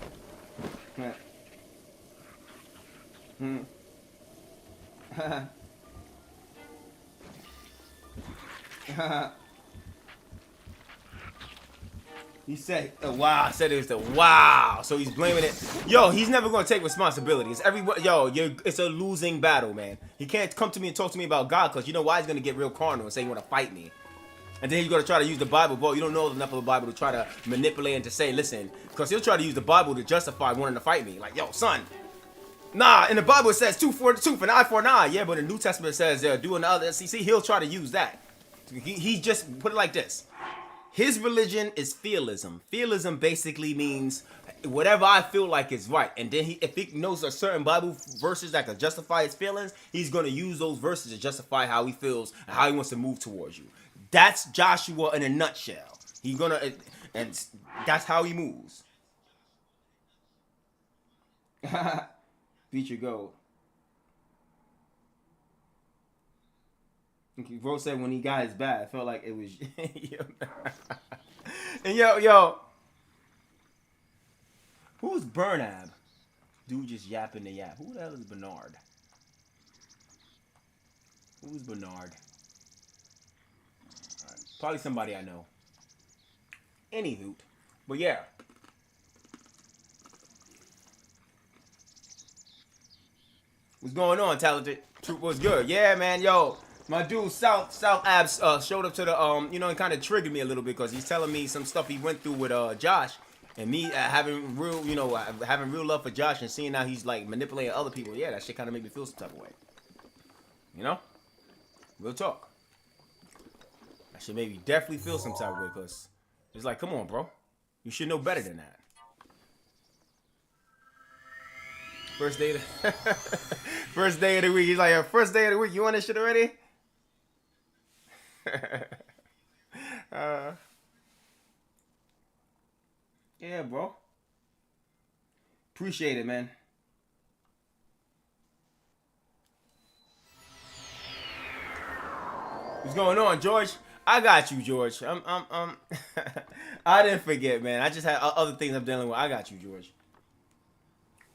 He said, wow. I said it was the wow. So he's blaming it. Yo, he's never going to take responsibility. It's a losing battle, man. He can't come to me and talk to me about God because you know why? He's going to get real carnal and say he want to fight me. And then he's going to try to use the Bible. But you don't know enough of the Bible to try to manipulate and to say, listen, because he'll try to use the Bible to justify wanting to fight me. Like, yo, son. Nah, in the Bible it says tooth for tooth, an eye for an eye. Yeah, but in the New Testament it says do another. See, he'll try to use that. He just put it like this. His religion is feelism. Feelism basically means whatever I feel like is right. And then if he knows a certain Bible verses that can justify his feelings, he's going to use those verses to justify how he feels and how he wants to move towards you. That's Joshua in a nutshell. And that's how he moves. Feature gold. Bro said when he got his bat, I felt like it was. And yo, who's Bernab? Dude just yapping the yap. Who the hell is Bernard? Who's Bernard? Right. Probably somebody I know. Anywho, but yeah. What's going on, talented? Troop was good. Yeah, man, yo. My dude South Abs showed up to the and kind of triggered me a little bit because he's telling me some stuff he went through with Josh, and me having real love for Josh and seeing how he's like manipulating other people. Yeah, that shit kind of made me feel some type of way. You know, real talk. That shit made me definitely feel some type of way because it's like, come on, bro, you should know better than that. First day of the week. He's like, first day of the week. You on this shit already? Yeah, bro. Appreciate it, man. What's going on, George? I got you, George. I didn't forget, man. I just had other things I'm dealing with. I got you, George.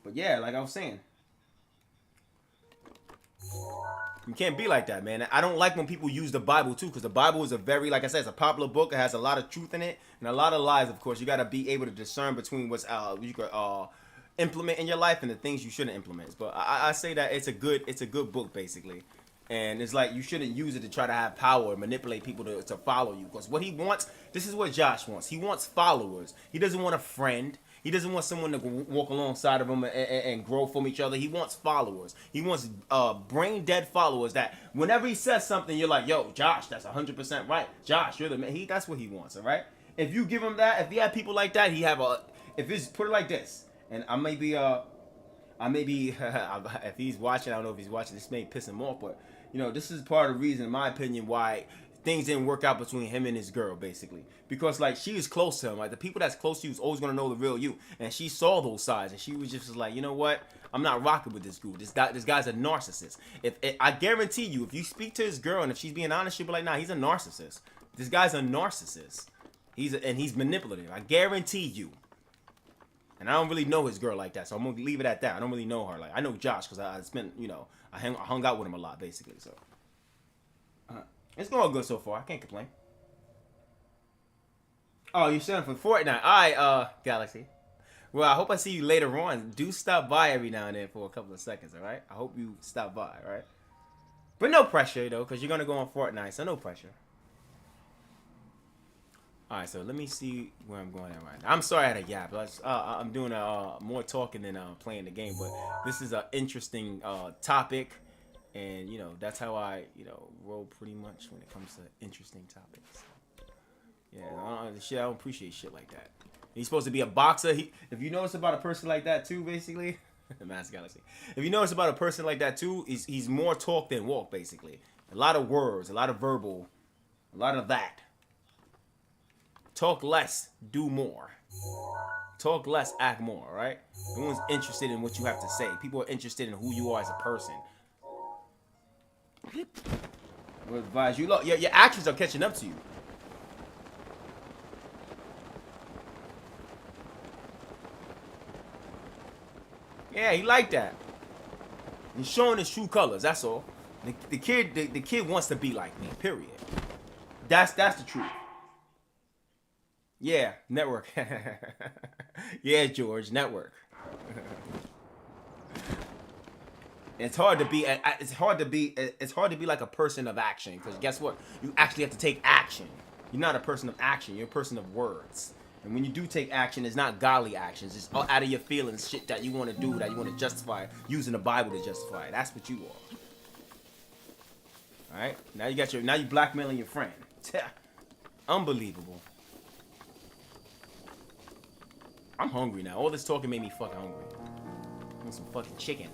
But yeah, like I was saying. You can't be like that, man. I don't like when people use the Bible too, because the Bible is a very, like I said, it's a popular book. It has a lot of truth in it and a lot of lies. Of course, you got to be able to discern between what's implement in your life and the things you shouldn't implement. But I say that it's a good book basically. And it's like you shouldn't use it to try to have power or manipulate people to follow you. Because what he wants, this is what Josh wants. He wants followers. He doesn't want a friend. He doesn't want someone to walk alongside of him and grow from each other. He wants followers. He wants brain dead followers that whenever he says something, you're like, yo, Josh, that's 100% right. Josh, you're the man. That's what he wants, all right? If you give him that, if you have people like that, if it's, put it like this, and I may be, if he's watching, I don't know if he's watching, this may piss him off, but, you know, this is part of the reason, in my opinion, why things didn't work out between him and his girl, basically. Because, like, she was close to him. Like, the people that's close to you is always going to know the real you. And she saw those sides, and she was just like, you know what? I'm not rocking with this dude. This guy's a narcissist. I guarantee you, if you speak to his girl, and if she's being honest, she'll be like, nah, he's a narcissist. This guy's a narcissist. He's manipulative. I guarantee you. And I don't really know his girl like that, so I'm going to leave it at that. I don't really know her. Like, I know Josh, because I spent, you know, I hung out with him a lot, basically, so. It's going good so far. I can't complain. Oh, you're selling for Fortnite. Alright, Galaxy. Well, I hope I see you later on. Do stop by every now and then for a couple of seconds, alright? I hope you stop by, alright? But no pressure, though, because you're going to go on Fortnite, so no pressure. Alright, so let me see where I'm going at right now. I'm sorry I had a yap. I'm doing more talking than playing the game, but this is an interesting topic. And, you know, that's how I, you know, roll pretty much when it comes to interesting topics. Yeah, I don't appreciate shit like that. He's supposed to be a boxer. If you notice about a person like that too, basically, Mass Galaxy. If you notice about a person like that too, he's more talk than walk, basically. A lot of words, a lot of verbal, a lot of that. Talk less, do more. Talk less, act more, right? No one's interested in what you have to say. People are interested in who you are as a person. I would advise you, look, your actions are catching up to you. Yeah, he like that. He's showing his true colors. That's all. The kid wants to be like me. Period. That's the truth. Yeah, network. Yeah, George, network. It's hard to be. It's hard to be like a person of action, because guess what? You actually have to take action. You're not a person of action. You're a person of words. And when you do take action, it's not godly actions. It's out of your feelings, shit that you want to do, that you want to justify, using the Bible to justify it. That's what you are. All right. Now you blackmailing your friend. Unbelievable. I'm hungry now. All this talking made me fucking hungry. I want some fucking chicken.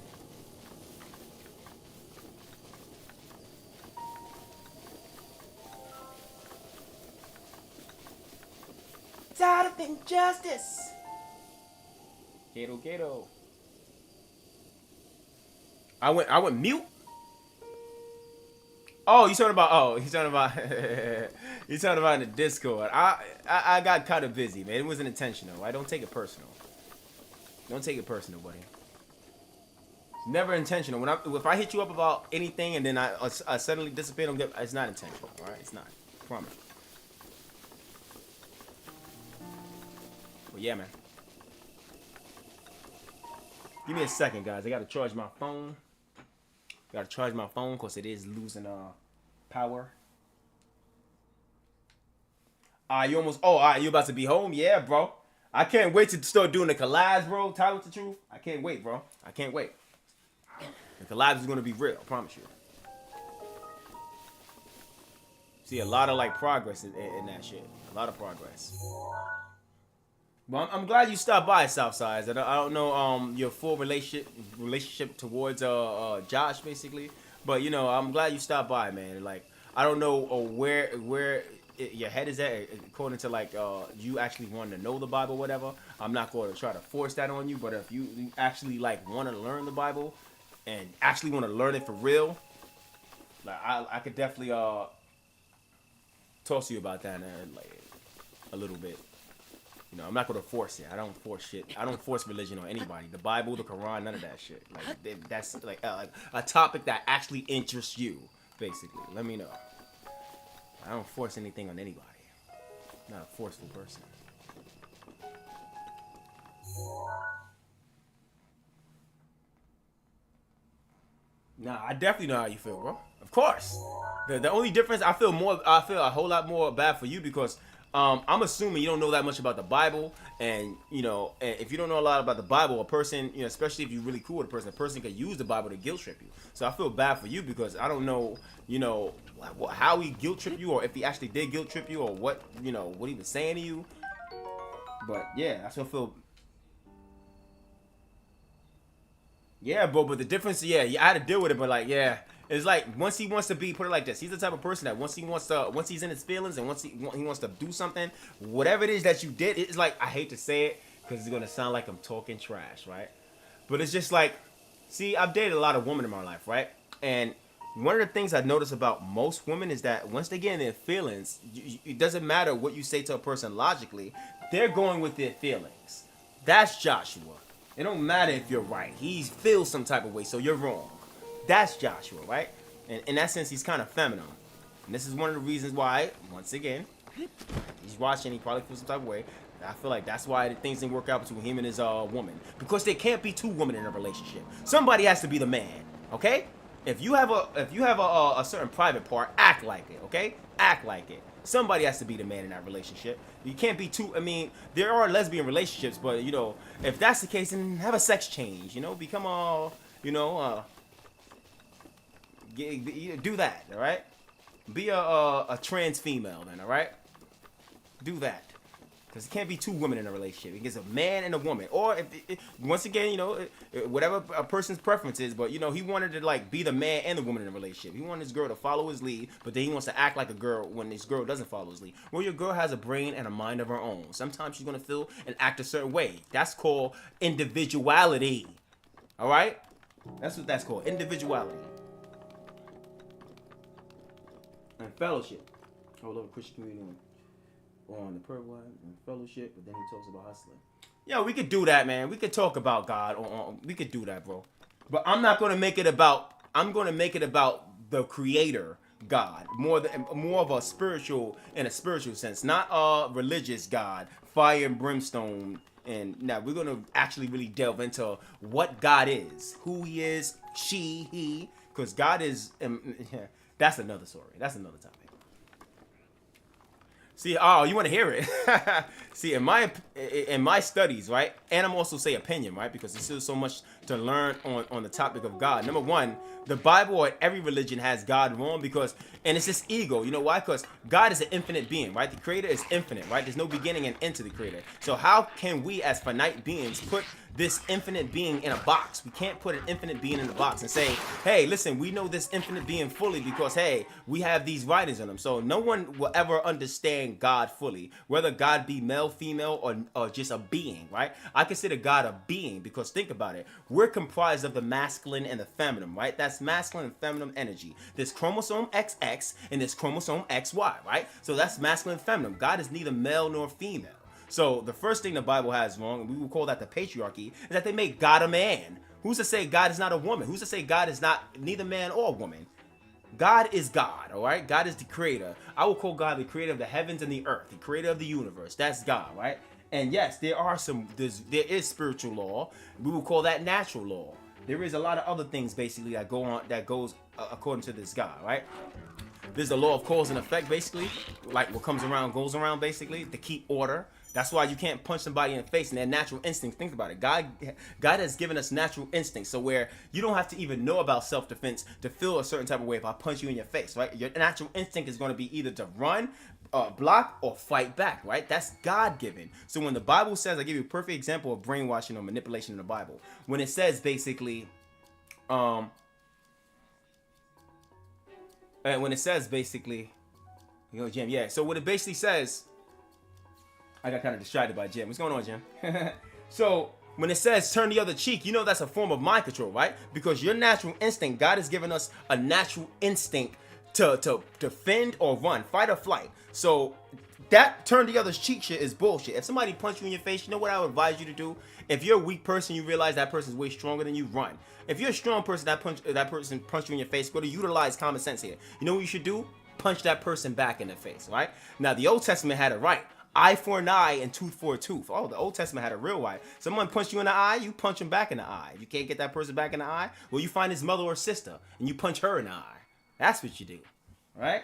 Out of injustice. Gato. I went mute. Oh, he's talking about he's talking about in the Discord. I got kind of busy, man. It wasn't intentional. I don't take it personal. Don't take it personal, buddy. It's never intentional. If I hit you up about anything and then I suddenly disappear, it's not intentional. All right, it's not. I promise. But yeah, man. Give me a second, guys. I gotta charge my phone. Gotta charge my phone because it is losing power. You almost. Oh, you about to be home? Yeah, bro. I can't wait to start doing the collabs, bro. Tell you the truth. I can't wait, bro. I can't wait. The collabs is gonna be real. I promise you. See a lot of like progress in that shit. A lot of progress. Well, I'm glad you stopped by, Southside. I don't know your full relationship towards Josh, basically, but you know, I'm glad you stopped by, man. Like, I don't know where your head is at, according to like you actually want to know the Bible, whatever. I'm not going to try to force that on you, but if you actually like want to learn the Bible and actually want to learn it for real, like I could definitely talk to you about that like a little bit. You know, I'm not gonna force it. I don't force shit. I don't force religion on anybody. The Bible, the Quran, none of that shit. Like that's like a topic that actually interests you. Basically, let me know. I don't force anything on anybody. I'm not a forceful person. Nah, I definitely know how you feel, bro. Of course. The only difference, I feel a whole lot more bad for you because I'm assuming you don't know that much about the Bible, and if you don't know a lot about the Bible, a person, especially if you're really cool with a person could use the Bible to guilt trip you. So I feel bad for you because I don't know, how he guilt trip you, or if he actually did guilt trip you, or what he was saying to you. But yeah, that's what I feel. Yeah, bro, but the difference, yeah, I had to deal with it, but like, yeah, it's like once he wants to be, put it like this, he's the type of person that once he's in his feelings and once he wants to do something, whatever it is that you did, it's like, I hate to say it because it's gonna sound like I'm talking trash, right? But it's just like, see, I've dated a lot of women in my life, right? And one of the things I notice about most women is that once they get in their feelings, it doesn't matter what you say to a person logically, they're going with their feelings. That's Joshua. It don't matter if you're right. He feels some type of way, so you're wrong. That's Joshua, right? And in that sense, he's kind of feminine. And this is one of the reasons why, once again, he's watching, he probably feels some type of way. I feel like that's why things didn't work out between him and his woman. Because there can't be two women in a relationship. Somebody has to be the man, okay? If you have a certain private part, act like it, okay? Act like it. Somebody has to be the man in that relationship. You can't be two. I mean, there are lesbian relationships, but if that's the case, then have a sex change. Become do that. All right. Be a trans female then. All right. Do that. Because it can't be two women in a relationship. It gets a man and a woman. Or, once again, whatever a person's preference is. But, he wanted to, like, be the man and the woman in a relationship. He wanted his girl to follow his lead. But then he wants to act like a girl when his girl doesn't follow his lead. Well, your girl has a brain and a mind of her own. Sometimes she's going to feel and act a certain way. That's called individuality. All right? That's what that's called. Individuality. And fellowship. Oh, love a Christian community on the prayer line and fellowship, but then he talks about hustling. Yeah, we could do that, man. We could talk about God. We could do that, bro. But I'm not gonna make it about. I'm gonna make it about the Creator, God, more of a spiritual, in a spiritual sense, not a religious God, fire and brimstone. And now we're gonna actually really delve into what God is, who He is, she, he, because God is. That's another story. That's another topic. See, you want to hear it? See, in my studies, right, and I'm also say opinion, right, because there's still so much to learn on the topic of God. Number one, the Bible or every religion has God wrong and it's this ego. You know why? Because God is an infinite being, right? The Creator is infinite, right? There's no beginning and end to the Creator. So how can we as finite beings put this infinite being in a box? We can't put an infinite being in a box and say, hey, listen, we know this infinite being fully because, hey, we have these writings on them. So no one will ever understand God fully, whether God be male, female, or just a being, right? I consider God a being because think about it. We're comprised of the masculine and the feminine, right? That's masculine and feminine energy. There's chromosome XX and there's chromosome XY, right? So that's masculine and feminine. God is neither male nor female. So the first thing the Bible has wrong, and we will call that the patriarchy, is that they make God a man. Who's to say God is not a woman? Who's to say God is not neither man or woman? God is God, all right? God is the creator. I will call God the creator of the heavens and the earth, the creator of the universe. That's God, right? And yes, there is spiritual law. We will call that natural law. There is a lot of other things basically that goes according to this God, right? There's the law of cause and effect, basically, like what comes around goes around, basically, to keep order. That's why you can't punch somebody in the face and their natural instincts. Think about it. God has given us natural instincts, so where you don't have to even know about self-defense to feel a certain type of way if I punch you in your face, right? Your natural instinct is going to be either to run, block, or fight back, right? That's God-given. So when the Bible says, I give you a perfect example of brainwashing or manipulation in the Bible. When it says basically, when Jim, yeah. So what it basically says, I got kind of distracted by Jim. What's going on, Jim? So when it says turn the other cheek, that's a form of mind control, right? Because your natural instinct, God has given us a natural instinct to defend or run, fight or flight. So that turn the other cheek shit is bullshit. If somebody punch you in your face, you know what I would advise you to do? If you're a weak person, you realize that person's way stronger than you, run. If you're a strong person, that person punched you in your face, go to utilize common sense here. You know what you should do? Punch that person back in the face, right? Now, the Old Testament had it right. eye for an eye and tooth for a tooth. Oh, the Old Testament had a real way. Someone punched you in the eye, you punch him back in the eye. If you can't get that person back in the eye, well, you find his mother or sister and you punch her in the eye. That's what you do, right?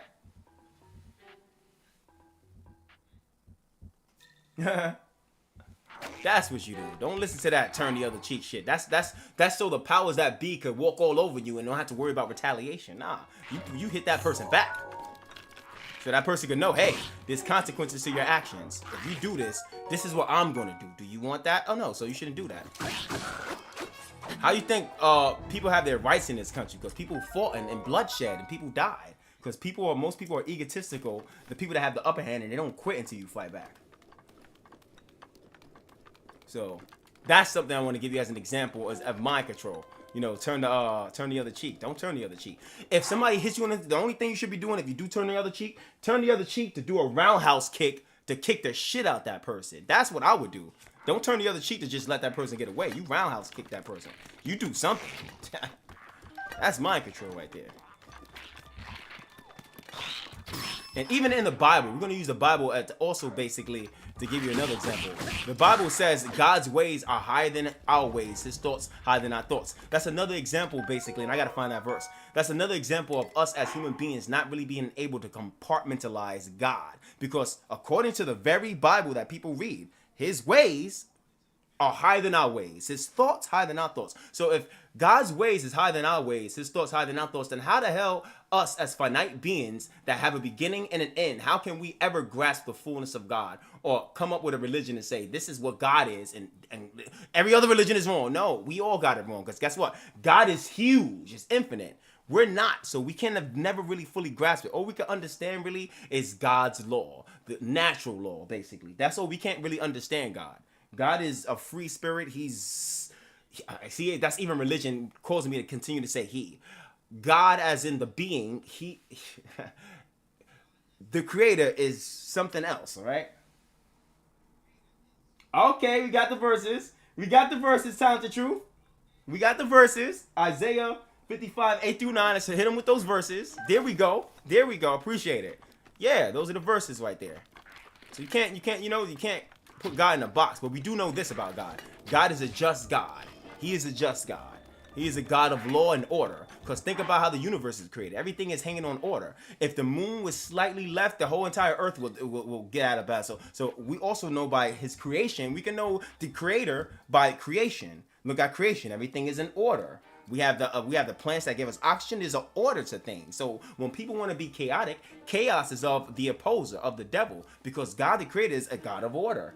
That's what you do. Don't listen to that turn the other cheek shit. That's so the powers that be could walk all over you and don't have to worry about retaliation. Nah, you hit that person back. So that person can know, hey, there's consequences to your actions. If you do this, this is what I'm gonna do. Do you want that? Oh no, so you shouldn't do that. How you think people have their rights in this country? Because people fought and bloodshed and people died. Because most people are egotistical. The people that have the upper hand and they don't quit until you fight back. So that's something I want to give you as an example of mind control. You know, turn the other cheek. Don't turn the other cheek. If somebody hits you the only thing you should be doing if you do turn the other cheek to do a roundhouse kick to kick the shit out that person. That's what I would do. Don't turn the other cheek to just let that person get away. You roundhouse kick that person. You do something. That's mind control right there. And even in the Bible, we're going to use the Bible as also basically to give you another example. The Bible says God's ways are higher than our ways. His thoughts higher than our thoughts. That's another example basically, and I got to find that verse. That's another example of us as human beings not really being able to compartmentalize God. Because according to the very Bible that people read, his ways are higher than our ways. His thoughts higher than our thoughts. So if God's ways is higher than our ways, his thoughts higher than our thoughts, then how the hell us as finite beings that have a beginning and an end, how can we ever grasp the fullness of God or come up with a religion and say this is what God is and every other religion is wrong? No, we all got it wrong because guess what? God is huge, it's infinite. We're not, so we can have never really fully grasped it. All we can understand really is God's law, the natural law basically. That's all we can't really understand God. God is a free spirit. See, that's even religion causing me to continue to say he. God as in the being, the creator is something else, all right? Okay, we got the verses. Talented Truth. We got the verses. Isaiah 55, 8 through 9. Let's hit them with those verses. There we go. Appreciate it. Yeah, those are the verses right there. So you can't put God in a box, but we do know this about God. God is a just God. He is a just God. He is a God of law and order. Because think about how the universe is created. Everything is hanging on order. If the moon was slightly left, the whole entire earth will get out of balance. So we also know by his creation, we can know the creator by creation. Look at creation. Everything is in order. We have the plants that give us oxygen. There's an order to things. So when people want to be chaotic, chaos is of the opposer, of the devil. Because God the creator is a God of order.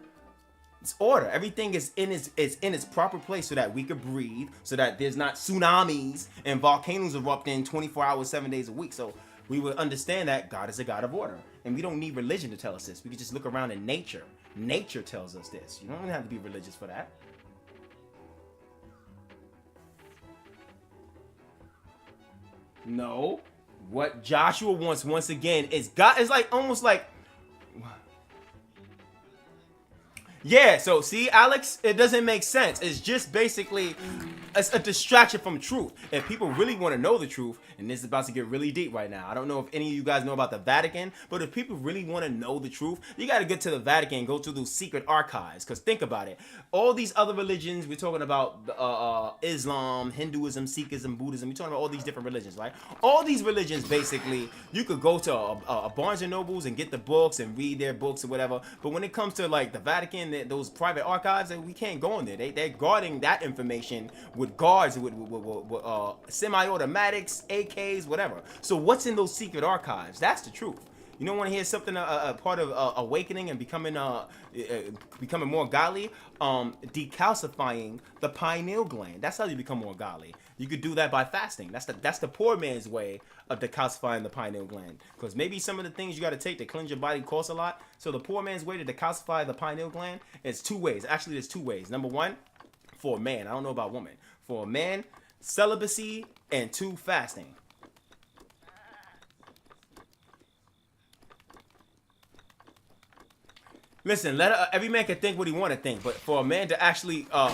It's order. Everything is in its proper place so that we could breathe, so that there's not tsunamis and volcanoes erupting 24 hours, 7 days a week. So we would understand that God is a God of order. And we don't need religion to tell us this. We can just look around in nature. Nature tells us this. You don't even have to be religious for that. No. What Joshua wants once again is God is like almost like yeah, so see, Alex, it doesn't make sense. It's just basically a distraction from truth. If people really want to know the truth, and this is about to get really deep right now. I don't know if any of you guys know about the Vatican, but if people really want to know the truth, you got to get to the Vatican and go to those secret archives. Because think about it. All these other religions, we're talking about Islam, Hinduism, Sikhism, Buddhism. We're talking about all these different religions, right? All these religions, basically, you could go to a Barnes and Nobles and get the books and read their books or whatever. But when it comes to like the Vatican, those private archives, we can't go in there. They're guarding that information with guards, with semi-automatics, AKs, whatever. So what's in those secret archives? That's the truth. You don't want to hear something a part of awakening and becoming more godly? Decalcifying the pineal gland. That's how you become more godly. You could do that by fasting. That's the poor man's way of decalcifying the pineal gland. Because maybe some of the things you got to take to cleanse your body cost a lot. So the poor man's way to decalcify the pineal gland is two ways. Actually, there's two ways. Number one, for a man. I don't know about women. For a man, celibacy, and two, fasting. Listen, every man can think what he want to think, but for a man to actually try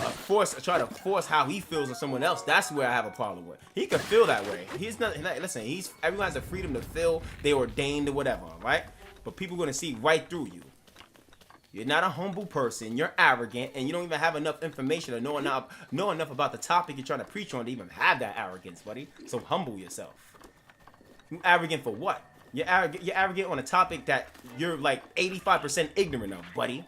to force how he feels on someone else, that's where I have a problem with. He can feel that way. He's not. Listen, everyone has the freedom to feel they ordained or whatever, right? But people are gonna see right through you. You're not a humble person. You're arrogant, and you don't even have enough information or know enough about the topic you're trying to preach on to even have that arrogance, buddy. So humble yourself. You arrogant for what? You're arrogant. You're arrogant on a topic that you're like 85% ignorant of, buddy.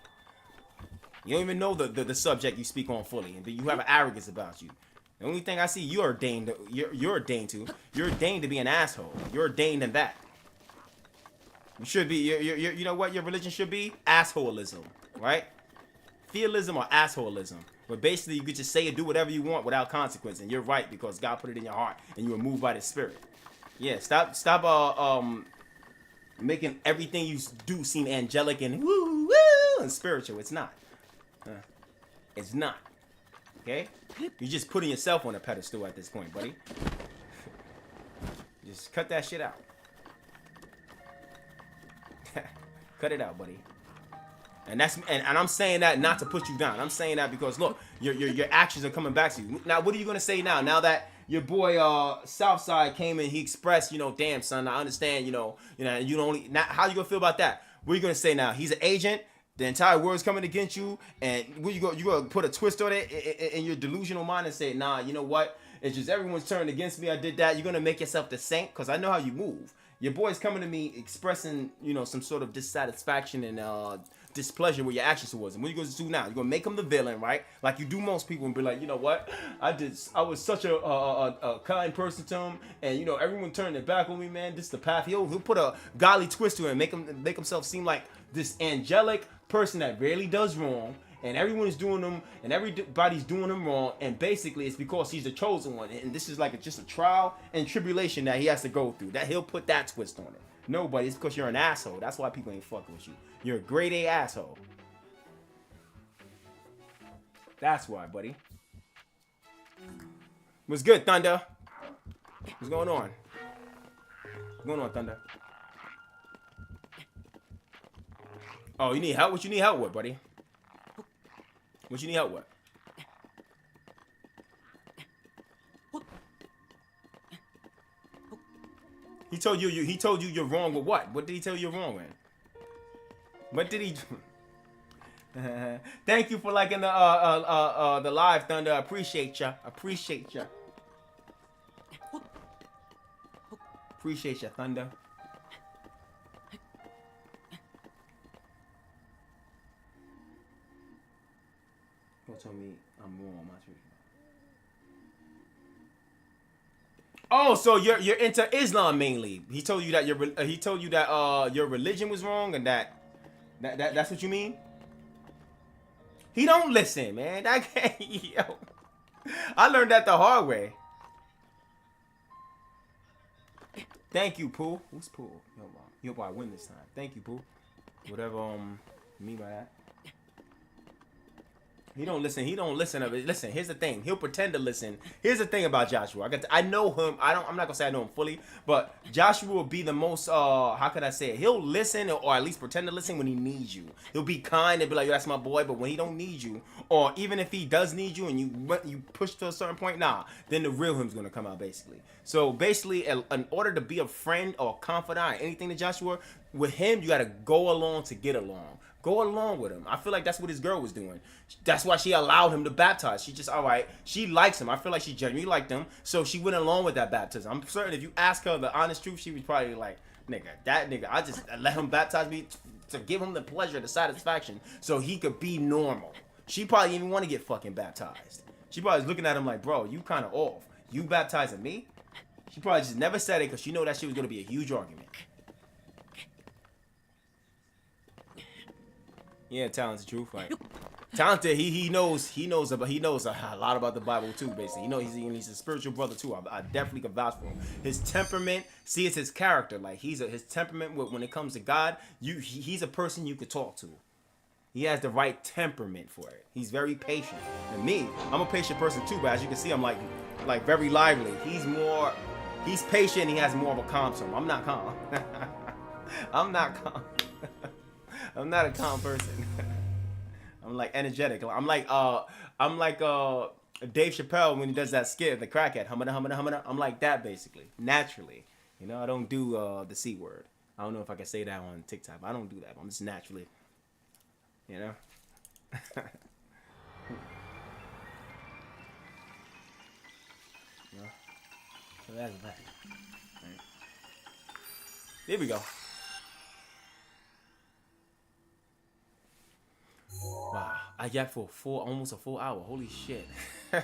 You don't even know the subject you speak on fully, and you have an arrogance about you. The only thing I see you're ordained to be an asshole. You're ordained in that. You should be. You know what your religion should be? Assholism, right? Theism or assholism. But basically, you could just say and do whatever you want without consequence, and you're right because God put it in your heart, and you were moved by the Spirit. Yeah, stop making everything you do seem angelic and woo and spiritual. It's not. It's not. Okay? You're just putting yourself on a pedestal at this point, buddy. Just cut that shit out. Cut it out, buddy. And I'm saying that not to put you down. I'm saying that because look, your actions are coming back to you. Now, what are you gonna say now? Now that your boy Southside came and he expressed, damn son, I understand, you don't. Now, how you gonna feel about that? What are you gonna say now? He's an agent. The entire world's coming against you, and you gonna put a twist on it in your delusional mind and say, nah, you know what? It's just everyone's turned against me. I did that. You're gonna make yourself the saint because I know how you move. Your boy's coming to me expressing, some sort of dissatisfaction and displeasure with your actions towards him. What are you gonna do now? You're gonna make him the villain, right? Like you do most people, and be like, you know what? I was such a kind person to him, and everyone turned their back on me, man. This is the path. He'll put a godly twist to it and make himself seem like this angelic person that rarely does wrong, and everyone's doing them, and everybody's doing him wrong, and basically it's because he's the chosen one, and this is like just a trial and tribulation that he has to go through. That he'll put that twist on it. Nobody, it's because you're an asshole. That's why people ain't fucking with you. You're a grade A asshole. That's why, buddy. What's good, Thunder? What's going on? What's going on, Thunder? Oh, you need help? What you need help with, buddy? What you need help with? He told you you're wrong with what? What did he tell you you're wrong with? What did he do? Thank you for liking the live, Thunder. I appreciate ya. Appreciate ya, Thunder. Don't tell me I'm wrong on my truth. Oh, so you're into Islam mainly. He told you that your religion was wrong, and that's what you mean. He don't listen, man. That guy, yo. I learned that the hard way. Thank you, Pooh. Who's Pooh? Yo, I win this time. Thank you, Pooh. Whatever you mean by that. He don't listen. Listen, here's the thing. He'll pretend to listen. Here's the thing about Joshua. I know him. I'm not gonna say I know him fully, but Joshua will be the most how could I say it? He'll listen or at least pretend to listen when he needs you. He'll be kind and be like, yo, that's my boy, but when he don't need you, or even if he does need you and you push to a certain point, then the real him's gonna come out basically. So basically, in order to be a friend or confidant or anything to Joshua, with him you gotta go along to get along. Go along with him. I feel like that's what his girl was doing. That's why she allowed him to baptize. She just, all right, she likes him. I feel like she genuinely liked him. So she went along with that baptism. I'm certain if you ask her the honest truth, she was probably like, I just let him baptize me to give him the pleasure, the satisfaction, so he could be normal. She probably didn't even want to get fucking baptized. She probably was looking at him like, bro, you kind of off. You baptizing me? She probably just never said it because she know that shit was going to be a huge argument. Yeah, Talent's the truth, right? Talented, he knows a lot about the Bible too. Basically, he's a spiritual brother too. I definitely can vouch for him. His temperament, it's his character. Like his temperament when it comes to God, he's a person you could talk to. He has the right temperament for it. He's very patient. And me, I'm a patient person too. But as you can see, I'm like very lively. He's patient. He has more of a calm to him. I'm not calm. I'm not calm. I'm not a calm person. I'm like energetic. I'm like Dave Chappelle when he does that skit, the crackhead, humana. I'm like that basically, naturally. I don't do the C word. I don't know if I can say that on TikTok. I don't do that. I'm just naturally. You know. Yeah. So that's that. Right. There we go. Wow, I yapped for almost a full hour. Holy shit. I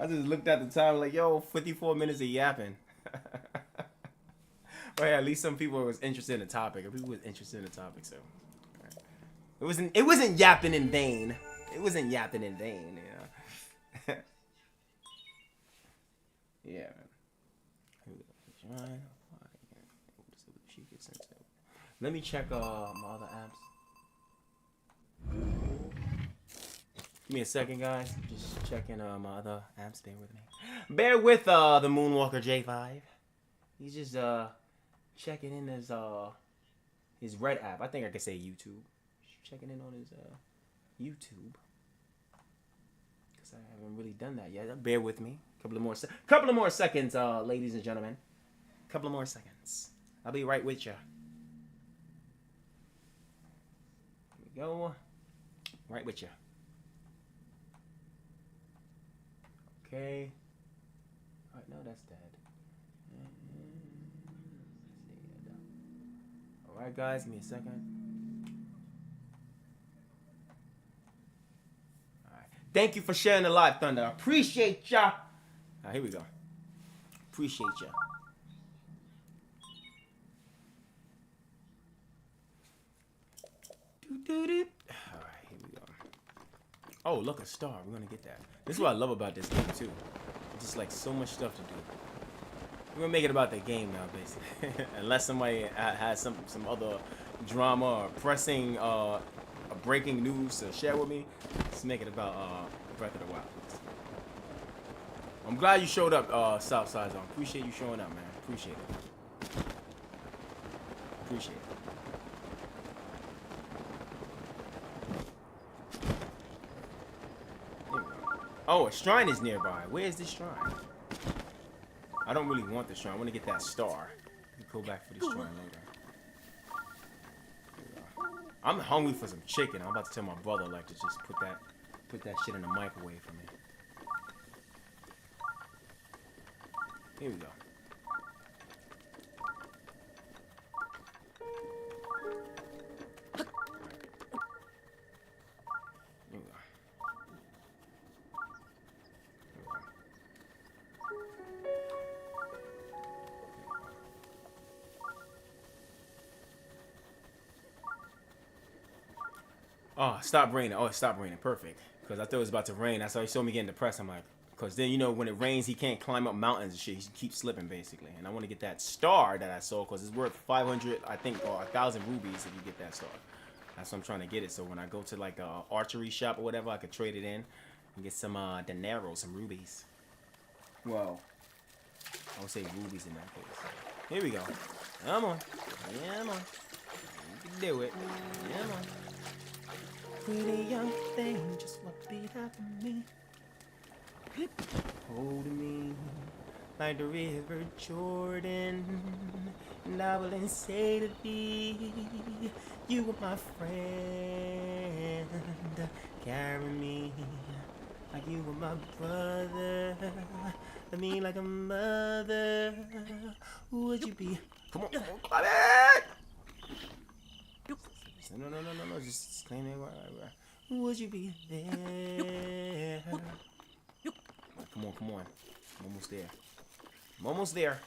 just looked at the time like, yo, 54 minutes of yapping. But yeah, at least some people was interested in the topic. People was interested in the topic, so it wasn't yapping in vain. It wasn't yapping in vain, you know. Yeah, man. Let me check my other apps. Give me a second, guys. Just checking my other apps. Bear with me. Bear with the Moonwalker J5. He's just checking in his Red app. I think I could say YouTube. Just checking in on his YouTube. Cause I haven't really done that yet. Bear with me. Couple of more seconds, ladies and gentlemen. Couple of more seconds. I'll be right with you. Here we go. Right with you. Okay. Alright, no, that's dead. Alright, guys, give me a second. Alright. Thank you for sharing the live, Thunder. I appreciate ya. Alright, here we go. Appreciate ya. Alright, here we go. Oh, look, a star. We're gonna get that. This is what I love about this game, too. Just like so much stuff to do. We're gonna make it about the game now, basically. Unless somebody has some other drama or pressing a breaking news to share with me, let's make it about Breath of the Wild. I'm glad you showed up, Southside Zone. Appreciate you showing up, man. Appreciate it. Appreciate it. Oh, a shrine is nearby. Where is this shrine? I don't really want the shrine. I want to get that star. Go back for this shrine later. I'm hungry for some chicken. I'm about to tell my brother like to just put that shit in the microwave for me. Here we go. Oh, stop raining. Oh, it stopped raining. Perfect. Because I thought it was about to rain. That's why he saw me getting depressed. I'm like, because then, you know, when it rains, he can't climb up mountains and shit. He keeps slipping, basically. And I want to get that star that I saw because it's worth 500, I think, or 1,000 rubies if you get that star. That's why I'm trying to get it. So when I go to, like, a archery shop or whatever, I could trade it in and get some dinero, some rubies. Well, I would say rubies in that case. Here we go. Come on. Come on. You can do it. Come on. Pretty young thing, just what beat after me. Holding me like the river Jordan, and I will say to thee, you were my friend. Carry me like you were my brother. I mean like a mother. Would you be? Come on, clap it! No, just claim it right. Would you be there? Come on. I'm almost there. I'm almost there.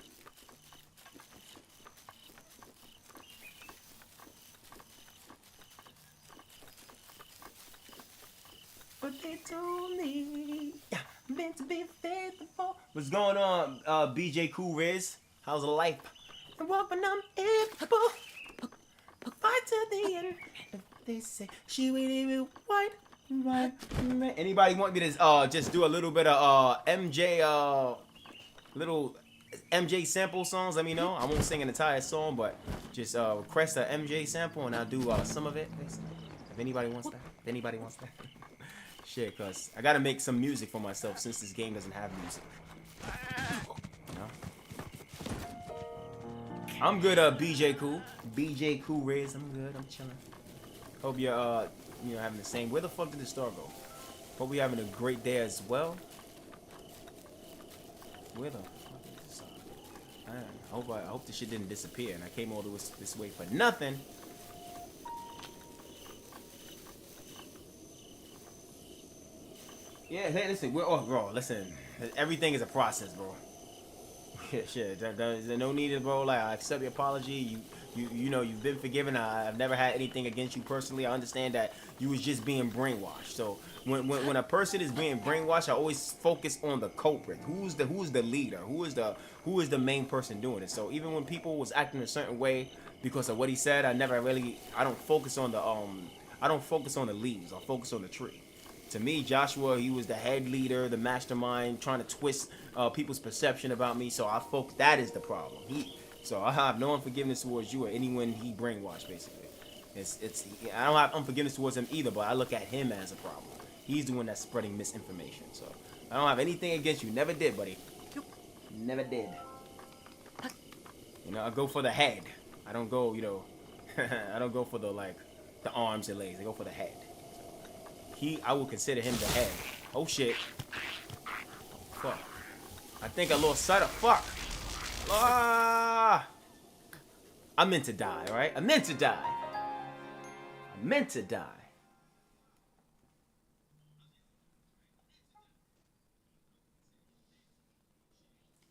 But they told me meant to be faithful. What's going on, BJ Cool Riz? How's the life? And what when I'm able? Fight to the end. If they say she really will white. Anybody want me to just do a little bit of MJ little MJ sample songs? Let me know. I won't sing an entire song, but just request a MJ sample and I'll do some of it. If anybody wants that. Shit, cause I gotta make some music for myself since this game doesn't have music. You know? I'm good, BJ Cool. BJ Cool Riz, I'm good, I'm chilling. Hope you're, having the same. Where the fuck did the star go? Hope you're having a great day as well. Where the fuck is this? I hope this shit didn't disappear and I came all this way for nothing. Yeah, hey, listen, bro, listen. Everything is a process, bro. Yeah, shit. There's no need, bro. Like, I accept your apology. You've been forgiven. I've never had anything against you personally. I understand that you was just being brainwashed. So when a person is being brainwashed, I always focus on the culprit. Who's the leader? Who is the main person doing it? So even when people was acting a certain way because of what he said, I don't focus on the leaves. I focus on the tree. To me, Joshua, he was the head leader, the mastermind, trying to twist people's perception about me. So that is the problem. So I have no unforgiveness towards you or anyone he brainwashed. Basically, I don't have unforgiveness towards him either. But I look at him as a problem. He's the one that's spreading misinformation. So I don't have anything against you. Never did, buddy. Never did. I go for the head. I don't go, I don't go for the arms and legs. I go for the head. I will consider him the head. Oh shit. Fuck. I think I lost sight of fuck. Ah! I meant to die, right? I meant to die.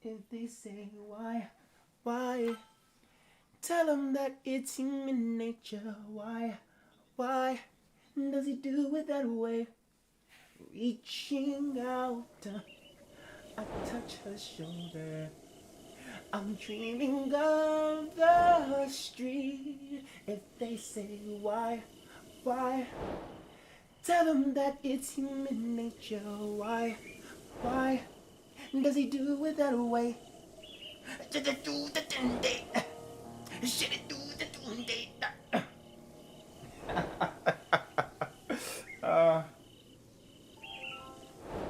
If they say why? Tell them that it's human nature. Why does he do it that way? Reaching out, I touch her shoulder. I'm dreaming of the street. If they say why? Tell them that it's human nature. Why does he do it that way?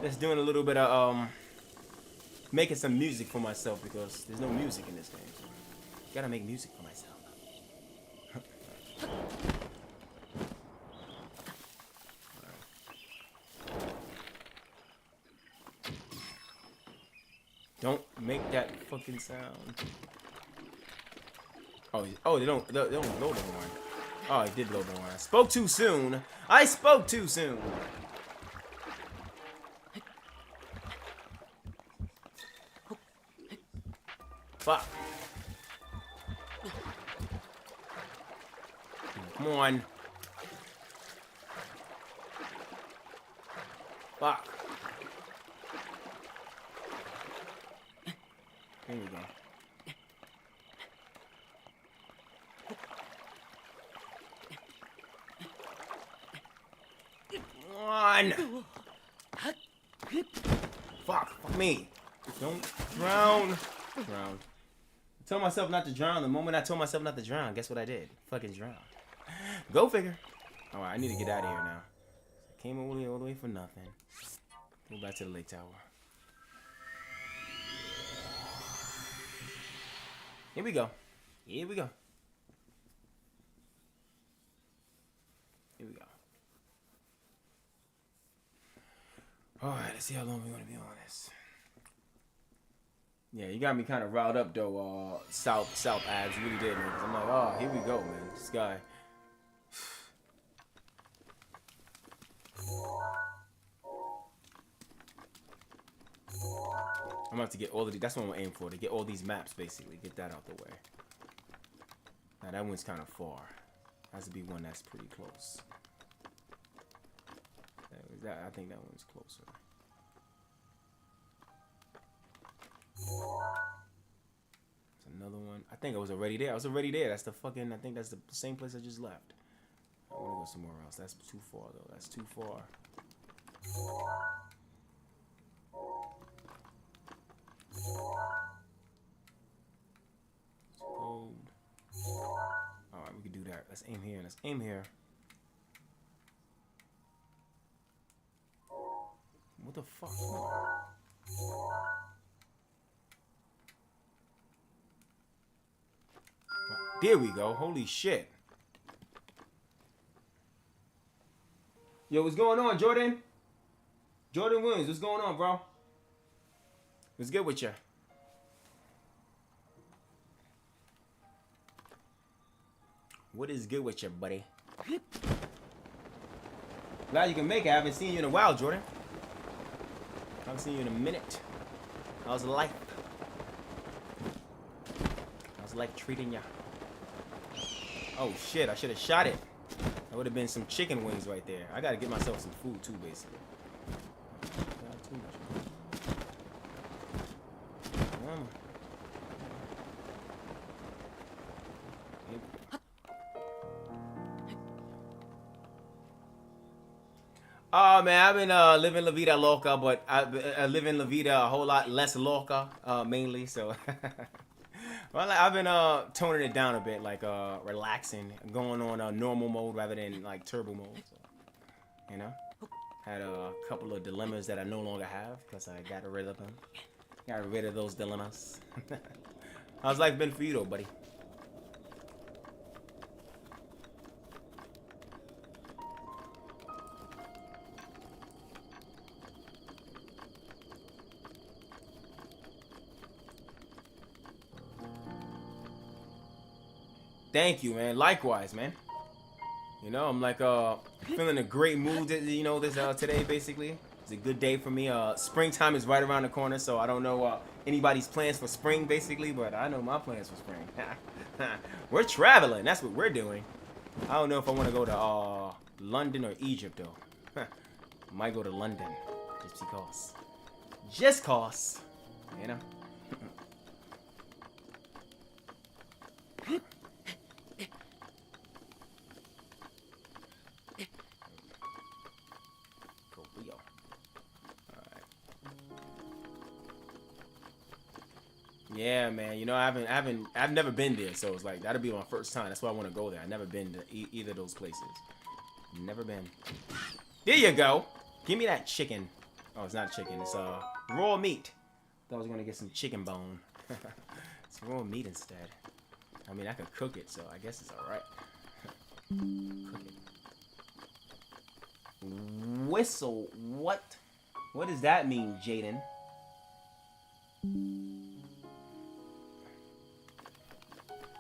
Just doing a little bit of making some music for myself because there's no music in this game. So gotta make music for myself. Don't make that fucking sound. Oh, they don't load the horn. Oh, I did load the horn. I spoke too soon. Fuck. Come on. Fuck. There we go. Come on. Fuck me. Don't drown. Drown. I told myself not to drown. The moment I told myself not to drown, guess what I did? Fucking drown. Go figure. Alright, I need to get out of here now. I came all the way for nothing. Go back to the lake tower. Here we go. Alright, let's see how long we want to be on this. Yeah, you got me kind of riled up though, South Abs. You really did, man. 'Cause I'm like, oh, here we go, man. This guy. I'm about to get all of these. That's what I'm aiming for. To get all these maps, basically. Get that out the way. Now, that one's kind of far. Has to be one that's pretty close. I think that one's closer. There's another one. I think I was already there. That's the fucking. I think that's the same place I just left. I want to go somewhere else. That's too far, though. That's too far. It's cold. Alright, we can do that. Let's aim here. What the fuck? There we go. Holy shit. Yo, what's going on, Jordan? Jordan Williams, what's going on, bro? What's good with you? What is good with you, buddy? Glad you can make it. I haven't seen you in a while, Jordan. I haven't seen you in a minute. How's life? How's life treating ya? Oh shit, I should have shot it. That would have been some chicken wings right there. I gotta get myself some food too, basically. Not too much. Oh man, I've been living La Vida Loca, but I live in La Vida a whole lot less loca, mainly. So, well, I've been toning it down a bit, like relaxing, going on normal mode rather than like turbo mode. So, you know, had a couple of dilemmas that I no longer have because I got rid of them. Got rid of those dilemmas. How's life been for you though, buddy? Thank you, man. Likewise, man. You know, I'm like feeling a great mood. You know, this today basically. It's a good day for me. Springtime is right around the corner, so I don't know anybody's plans for spring basically, but I know my plans for spring. We're traveling. That's what we're doing. I don't know if I want to go to London or Egypt though. Might go to London just because. Just cause, you know. Yeah, man. You know, I've never been there, so it's like that'll be my first time. That's why I want to go there. I've never been to either of those places. Never been. There you go. Give me that chicken. Oh, it's not chicken. It's raw meat. Thought I was gonna get some chicken bone. It's raw meat instead. I mean, I could cook it, so I guess it's all right. Cook it. Whistle. What? What does that mean, Jaden?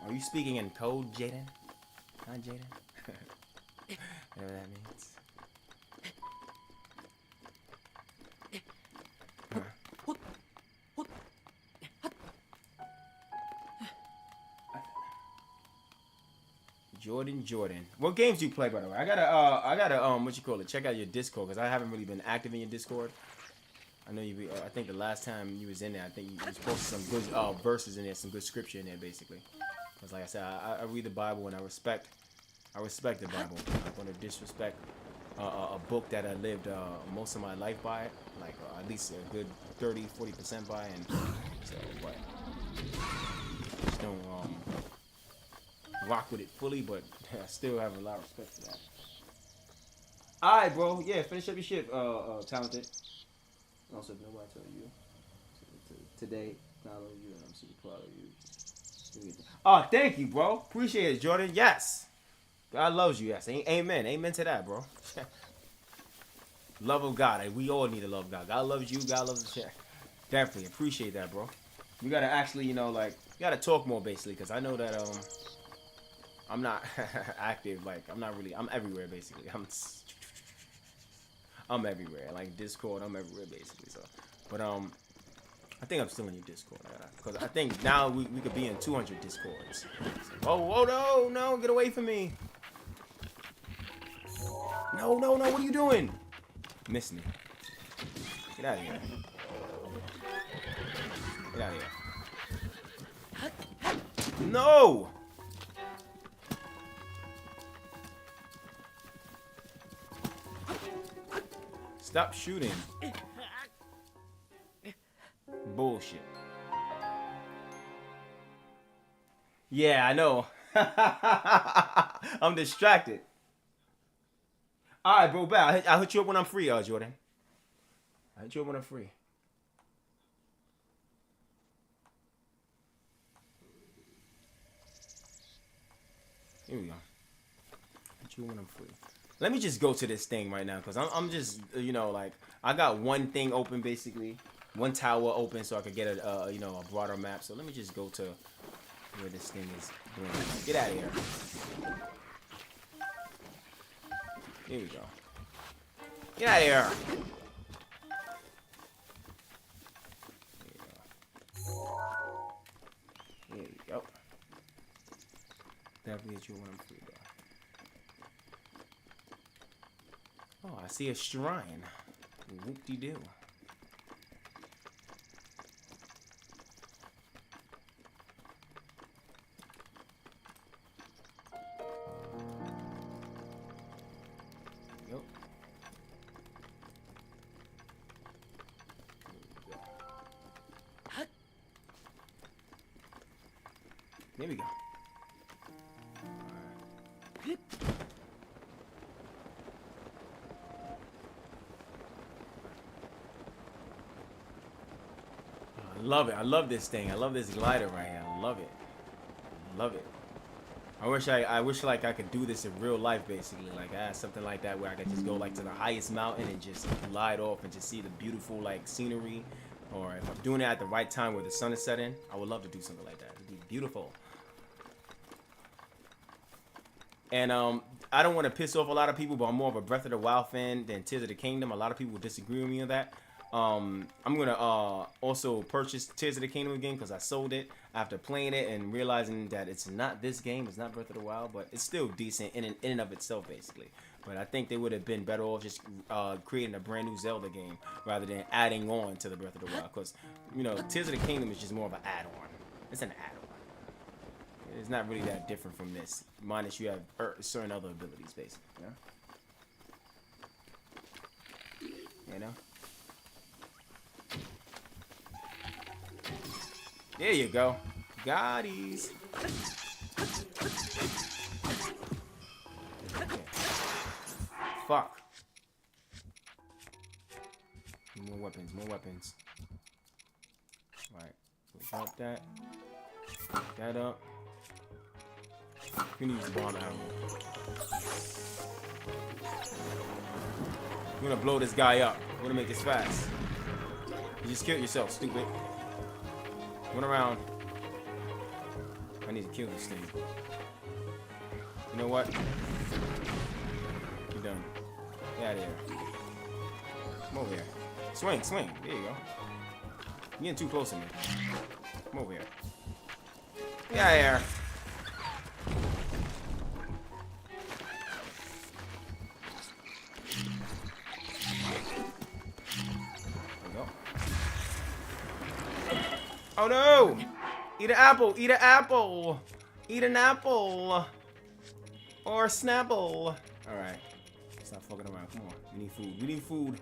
Are you speaking in code, Jaden? Huh, Jaden? Whatever that means. Jordan. What games do you play, by the way? I gotta, what you call it? Check out your Discord, because I haven't really been active in your Discord. I know you. I think the last time you was in there, I think you posted some good verses in there, some good scripture in there, basically. Because like I said, I read the Bible and I respect the Bible. I'm not going to disrespect a book that I lived most of my life by, like at least a good 30-40% by, and so but just don't rock with it fully, but I still have a lot of respect for that. All right, bro. Yeah, finish up your shit, talented. Also, if nobody tell you today, not only you, and I'm super proud of you. Oh, thank you, bro. Appreciate it, Jordan. Yes. God loves you. Yes. Amen. Amen to that, bro. Love of God. We all need to love God. God loves you. God loves the shit. Definitely. Appreciate that, bro. We got to actually, you know, like, we got to talk more, basically, because I know that I'm not active. Like, I'm not really. I'm everywhere, basically. I'm everywhere. Like, Discord, I'm everywhere, basically. So, but, I think I'm still in your Discord, because I think now we could be in 200 Discords. Oh, no, get away from me. No, what are you doing? Miss me. Get out of here. Get out of here. No! Stop shooting. Bullshit. Yeah, I know. I'm distracted. All right, bro. I'll hit you up when I'm free, Jordan. I'll hit you up when I'm free. Here we go. Hit you when I'm free. Let me just go to this thing right now, because I'm just, you know, like, I got one thing open, basically. One tower open so I could get a, you know, a broader map. So let me just go to where this thing is doing. Get out of here. Here we go. Get out of here. There you go. Definitely hit you when I'm free, though. Oh, I see a shrine. Whoop-de-doo. Yep. There we go. I love it. I love this thing. I love this glider right here. I love it. I love it. I wish like I could do this in real life, basically. Like I had something like that where I could just go like to the highest mountain and just glide off and just see the beautiful like scenery. Or if I'm doing it at the right time where the sun is setting, I would love to do something like that. It'd be beautiful. And I don't want to piss off a lot of people, but I'm more of a Breath of the Wild fan than Tears of the Kingdom. A lot of people disagree with me on that. I'm gonna also purchase Tears of the Kingdom again because I sold it after playing it and realizing that it's not this game, it's not Breath of the Wild, but it's still decent in and of itself, basically. But I think they would have been better off just creating a brand new Zelda game rather than adding on to the Breath of the Wild, because you know Tears of the Kingdom is just more of an add-on. It's an add-on. It's not really that different from this, minus you have certain other abilities, basically. You know. There you go. Gotties. Fuck. More weapons, more weapons. Alright. So drop that. Pick that up. We need to use the bomb ammo. We're gonna blow this guy up. We're gonna make this fast. You just killed yourself, stupid. Run around. I need to kill this thing. You know what? You're done. Get out of here. Come over here. Swing, swing. There you go. You're getting too close to me. Come over here. Get out of here. Oh no! Eat an apple! Eat an apple! Eat an apple! Or Snapple! Alright. Stop fucking around. Come on. We need food. We need food.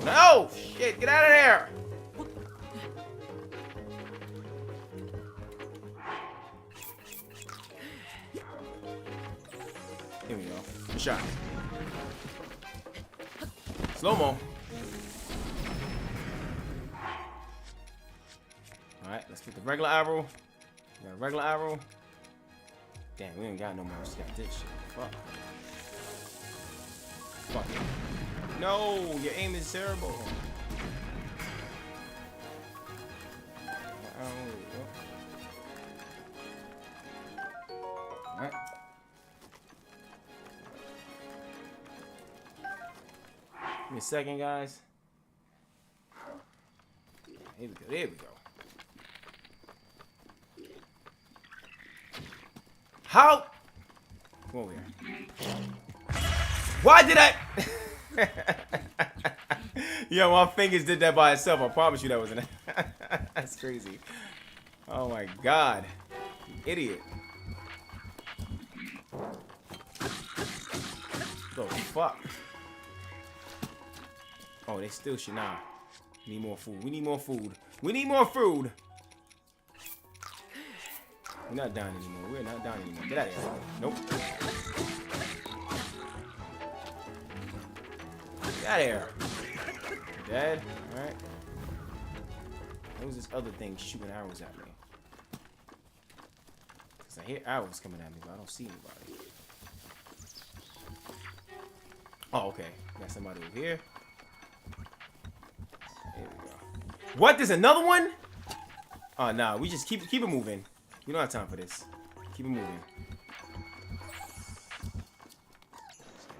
No! Shit! Get out of there! Here we go. Good shot. Slow-mo. Alright, let's get the regular arrow. We got a regular arrow. Damn, we ain't got no more. We just got this shit. Fuck. Fuck it. No, your aim is terrible. Alright. Give me a second, guys. Here we go. There we go. How? Come over here. Why did I? Yo, my fingers did that by itself. I promise you that wasn't. That's crazy. Oh my god. You idiot. The fuck? Oh, they still should not. Need more food. We need more food. We need more food. We're not down anymore. We're not down anymore. Get out of here. Nope. Get out of here. Dead. Alright. What was this other thing shooting arrows at me? Because I hear arrows coming at me, but I don't see anybody. Oh, okay. Got somebody over here. There we go. What? There's another one? Oh, nah. We just keep it moving. We don't have time for this. Keep it moving.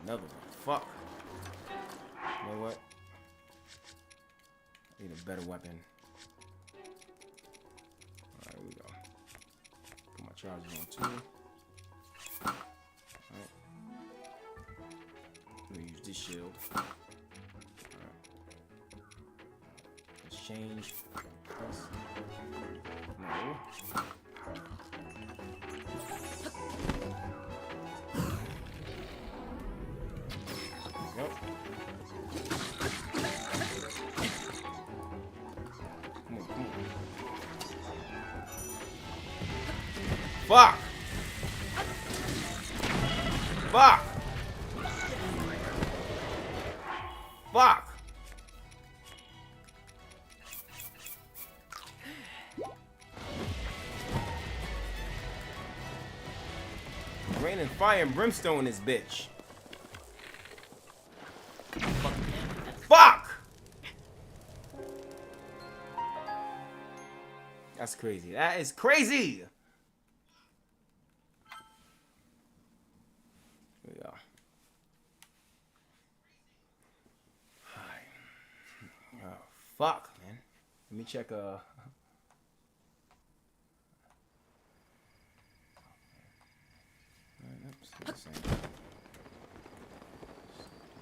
Another one. Fuck. You know what? I need a better weapon. Alright, here we go. Put my charges on too. Alright. Let me use this shield. Alright. Let's change. This. No. Yep. Come on, come on. Fuck! Fuck! Fuck! Rain and fire and brimstone in this bitch. Fuck! That's crazy. That is crazy! Here we go. Oh, fuck, man. Let me check, Alright, oops, the same.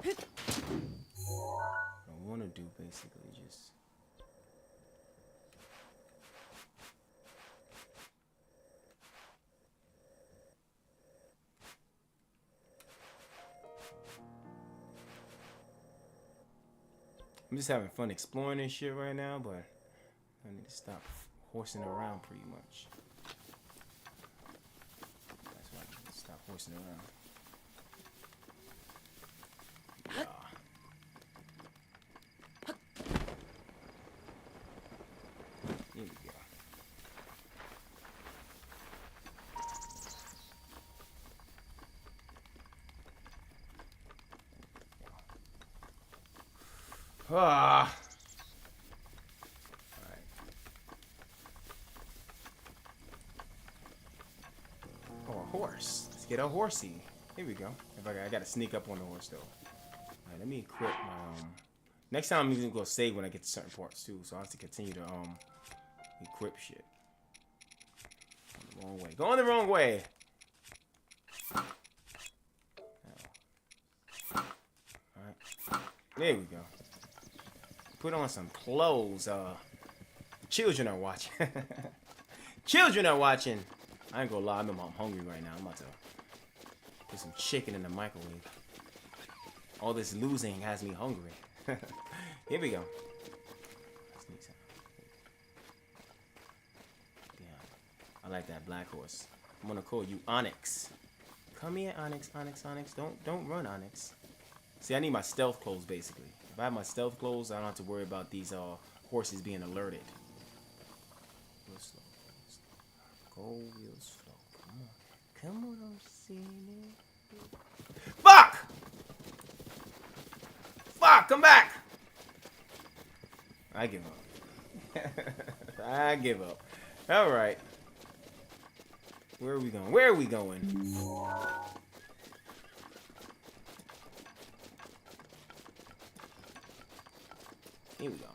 What I want to do, basically, just... I'm just having fun exploring this shit right now, but I need to stop horsing around pretty much. That's why I need to stop horsing around. Yeah. Here we go. Ah. All right. Oh, a horse. Let's get a horsey. Here we go. If I gotta sneak up on the horse though. All right, let me equip my Next time I'm even gonna save when I get to certain parts too, so I have to continue to equip shit. Going the wrong way. Going the wrong way. All right. There we go. Put on some clothes. Children are watching. Children are watching. I ain't gonna lie, I'm hungry right now. I'm about to put some chicken in the microwave. All this losing has me hungry. Here we go. Yeah, I like that black horse. I'm gonna call you Onyx. Come here, Onyx, Onyx, Onyx. Don't run, Onyx. See, I need my stealth clothes basically. If I have my stealth clothes, I don't have to worry about these horses being alerted. Real slow. Go real slow. Come on. Come on, I'm seeing it. Fuck! Fuck, come back! I give up. I give up. Alright. Where are we going? Where are we going? Here we go.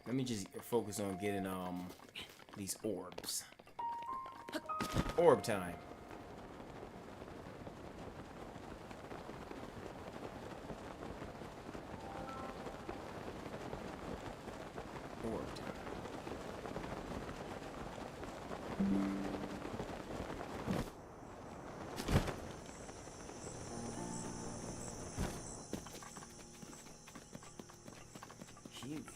Let me just focus on getting these orbs. Orb time. Orb time. Here we go.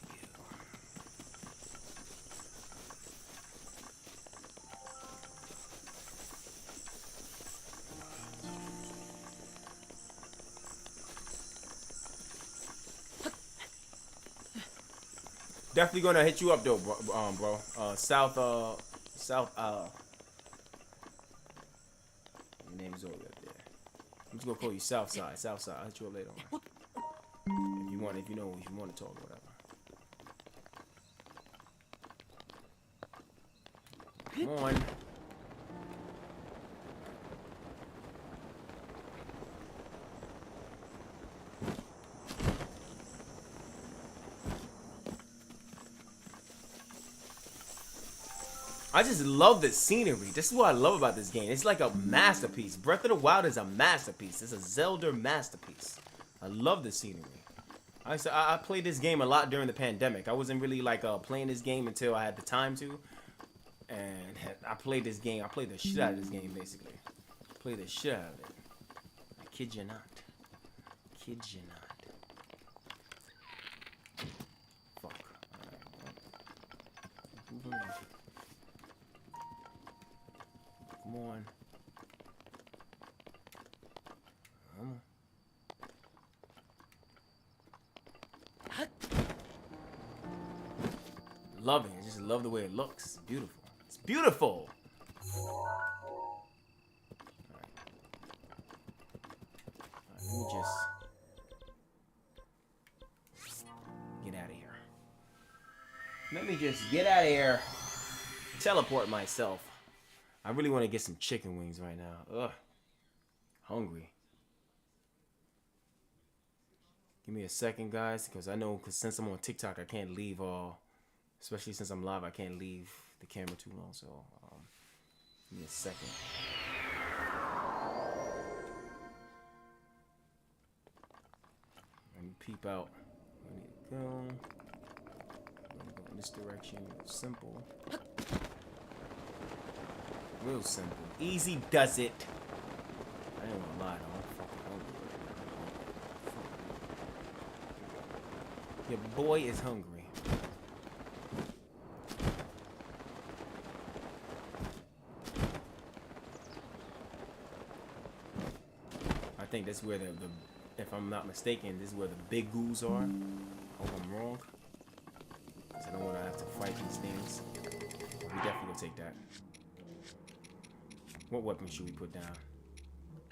Definitely gonna hit you up though, bro. South. Your name's over up there. I'm just gonna call you Southside. Southside. I'll hit you up later on. If you want, if you want to talk or whatever. Come on. I just love the scenery. This is what I love about this game. It's like a masterpiece. Breath of the Wild is a masterpiece. It's a Zelda masterpiece. I love the scenery. I played this game a lot during the pandemic. I wasn't really like playing this game until I had the time to. And I played this game. I played the shit out of this game, basically. Played the shit out of it. I kid you not. Kid you not. Fuck. Alright, well. Come on. Come on. Love it. I just love the way it looks. It's beautiful. It's beautiful. Alright, let me just get out of here. Let me just get out of here. Teleport myself. I really want to get some chicken wings right now. Ugh. Hungry. Give me a second, guys, because I know since I'm on TikTok, I can't leave especially since I'm live, I can't leave the camera too long. So, give me a second. Let me peep out. Where I need to go. I'm gonna go in this direction. Simple. Real simple. Easy does it. I ain't gonna lie, though. I'm fucking hungry. Your boy is hungry. I think that's where if I'm not mistaken, this is where the big ghouls are. Hope I'm wrong. Because I don't want to have to fight these things. We definitely gonna take that. What weapon should we put down?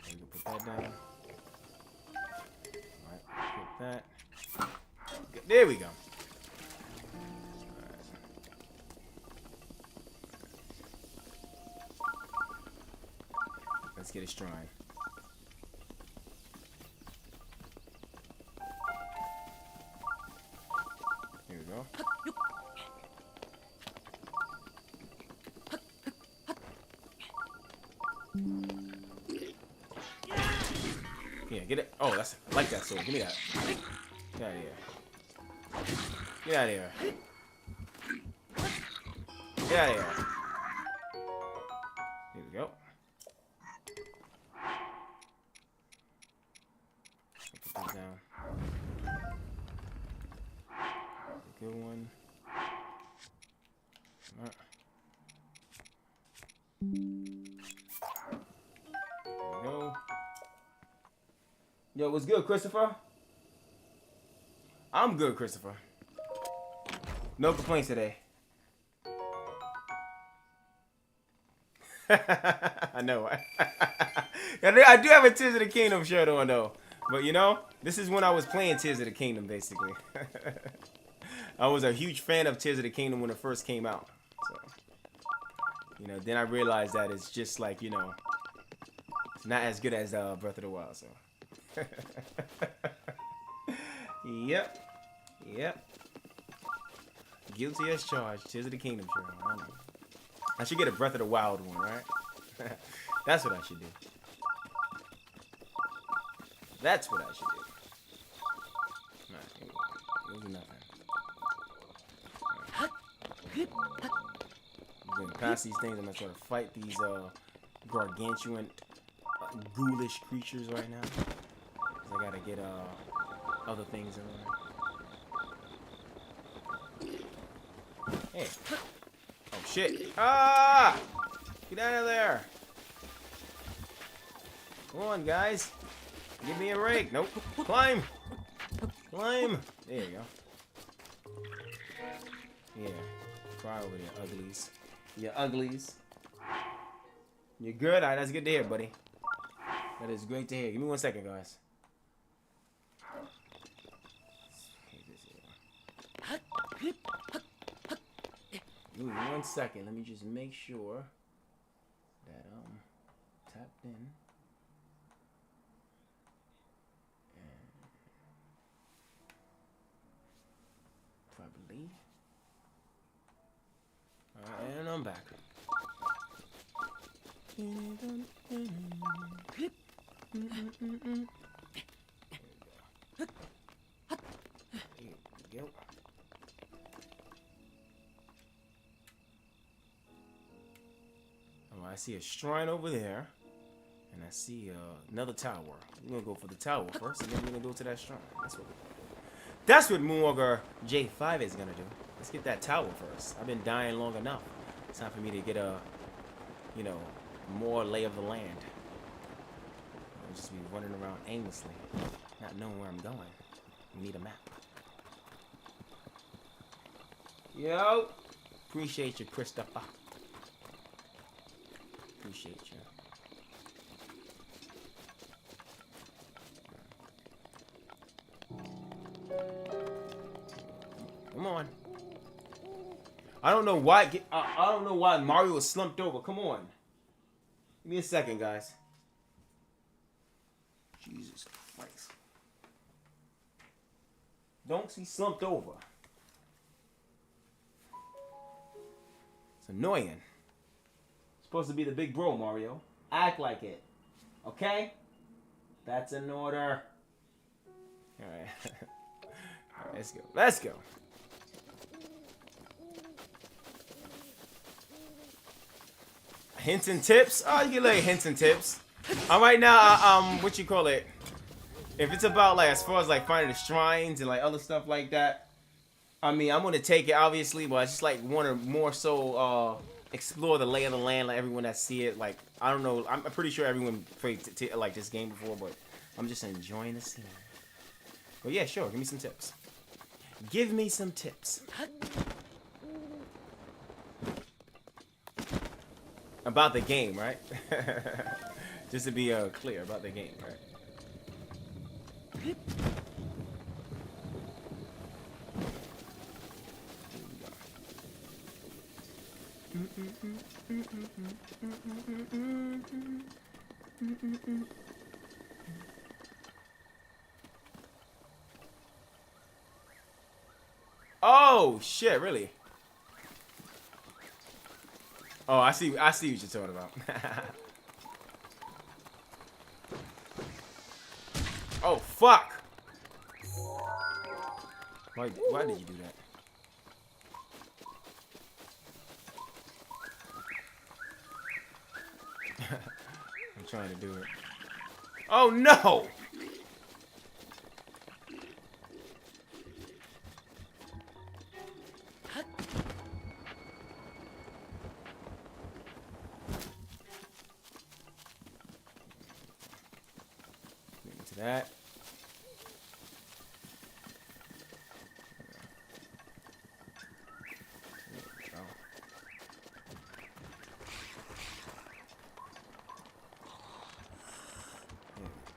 We can put that down. Alright, put that. There we go. Alright. Let's get a shrine. Here we go. Yeah, get it. Oh, that's I like that sword. Give me that. Get out of here. Get out of here. Get out of here. Here we go. Put that down. Good one. All right. There we go. Yo, what's good, Christopher? I'm good, Christopher. No complaints today. I know. I do have a Tears of the Kingdom shirt on, though. But, you know, this is when I was playing Tears of the Kingdom, basically. I was a huge fan of Tears of the Kingdom when it first came out. So, you know, then I realized that it's just like, you know, it's not as good as Breath of the Wild, so. Yep. Guilty as charged. Tears of the Kingdom shirt. I know. I should get a Breath of the Wild one, right? That's what I should do. That's what I should do. Alright, here we go. Those are nothing. Right. I'm going past these things. I'm gonna try to fight these gargantuan, ghoulish creatures right now. I gotta get other things in there. Hey. Oh shit. Ah! Get out of there. Come on, guys. Give me a rake. Nope. Climb. Climb. There you go. Yeah. Cry over there, uglies. You uglies. You're good? Alright, that's good to hear, buddy. That is great to hear. Give me 1 second, guys. Give me 1 second. Let me just make sure that tapped in. Probably. Alright, and I'm back. Here we go. Oh, I see a shrine over there, and I see another tower. We're gonna go for the tower first, and then we're gonna go to that shrine. That's what Moonwalker J5 is gonna do. Let's get that tower first. I've been dying long enough. It's time for me to get a, you know, more lay of the land. I'll just be running around aimlessly, not knowing where I'm going. We need a map. Yo! Appreciate you, Christopher. Appreciate you. Come on. I don't know why. I don't know why Mario was slumped over. Come on. Give me a second, guys. Jesus Christ. Don't see slumped over. It's annoying. Supposed to be the big bro, Mario. Act like it. Okay? That's an order. Alright. Alright, let's go. Let's go. Hints and tips? Oh, you get like hints and tips. Right now, what you call it? If it's about like as far as like finding the shrines and like other stuff like that, I mean, I'm gonna take it obviously, but I just like want to more so explore the lay of the land, like everyone that see it. Like I don't know, I'm pretty sure everyone played like this game before, but I'm just enjoying the scene. But yeah, sure, give me some tips. Give me some tips. About the game, right? Just to be clear about the game, right? Oh shit! Really? Oh, I see what you're talking about. Oh fuck! Why did you do that? I'm trying to do it. Oh no! Into that.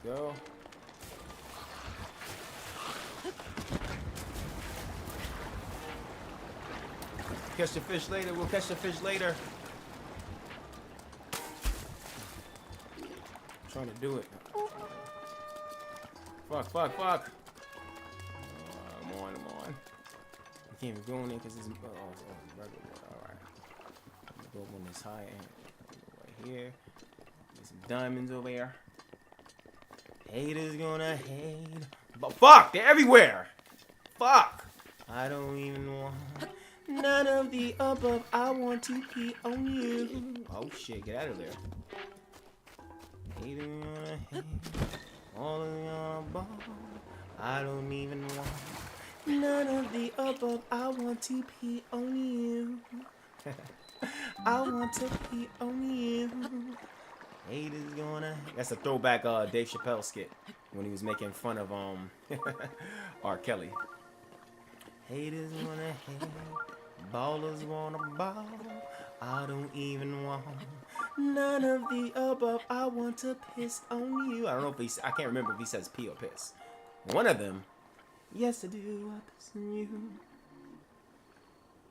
Go. Catch the fish later. We'll catch the fish later. I'm trying to do it. Fuck. I'm on. I can't even go in there because it's regular. Alright. Go up on this high end. Right here. Get some diamonds over here. Haters gonna hate. But fuck! They're everywhere! Fuck! I don't even want none of the above. I want to pee on you. Oh shit, get out of there. Haters gonna hate. All of the above. I don't even want none of the above. I want to pee on you. I want to pee on you. Haters gonna. That's a throwback Dave Chappelle skit when he was making fun of R. Kelly. Haters gonna hate. Ballers wanna ball. I don't even want none of the above. I want to piss on you. I don't know if I can't remember if he says pee or piss. One of them. Yes, I do. I piss on you.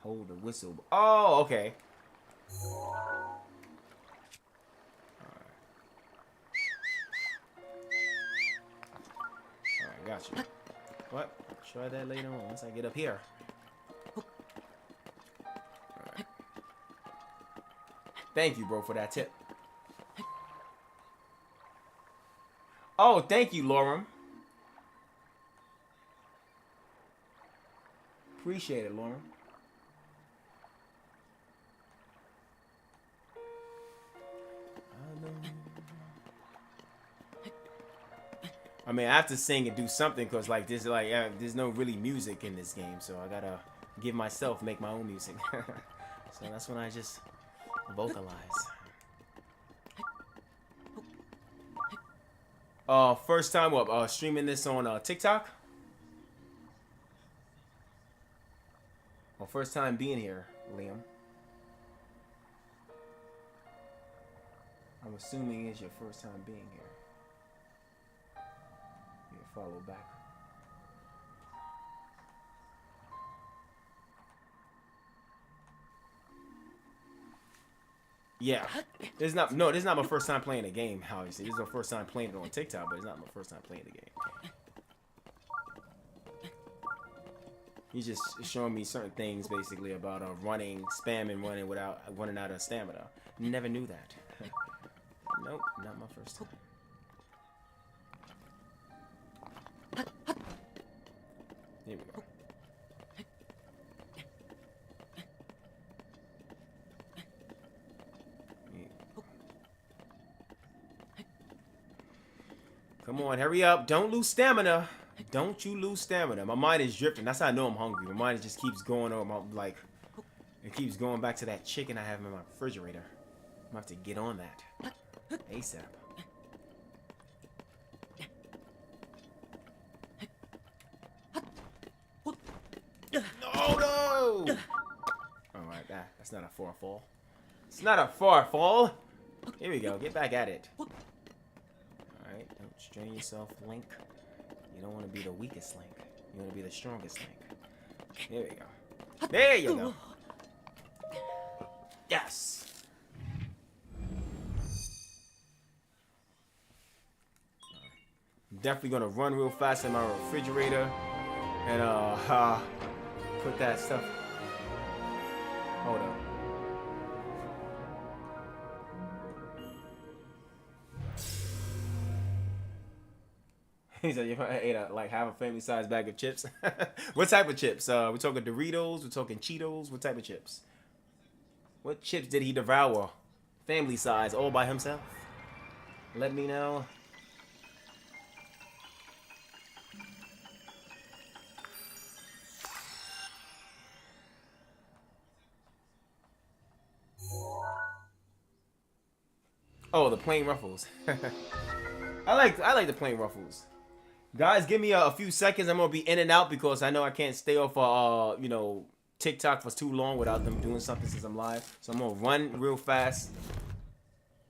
Hold the whistle. Oh, okay. Alright, got you. What? Try that later on once I get up here. Alright. Thank you, bro, for that tip. Oh, thank you, Lorem. Appreciate it, Lorem. I mean, I have to sing and do something because, like, there's no really music in this game, so I gotta make my own music. So that's when I just vocalize. First time what? Streaming this on TikTok. Well, first time being here, Liam. I'm assuming it's your first time being here. Follow back. Yeah, this is not my first time playing a game. Obviously, this is my first time playing it on TikTok, but it's not my first time playing the game. He's just showing me certain things, basically about spamming running without running out of stamina. Never knew that. Nope, not my first time. Here we go. Come on, hurry up. Don't lose stamina. Don't you lose stamina. My mind is drifting. That's how I know I'm hungry. My mind just keeps going over. It keeps going back to that chicken I have in my refrigerator. I'm gonna have to get on that ASAP. Oh no! Alright, that's not a far fall. It's not a far fall. Here we go. Get back at it. Alright, don't strain yourself, Link. You don't want to be the weakest Link. You want to be the strongest Link. There we go. There you go. Yes! Definitely gonna run real fast in my refrigerator and put that stuff. Hold up. He said you ate half a family-sized bag of chips. What type of chips? We're talking Doritos. We're talking Cheetos. What type of chips? What chips did he devour? Family size, all by himself? Let me know. Oh, the plain Ruffles. I like the plain Ruffles. Guys, give me a few seconds. I'm gonna be in and out because I know I can't stay off TikTok for too long without them doing something since I'm live. So I'm gonna run real fast.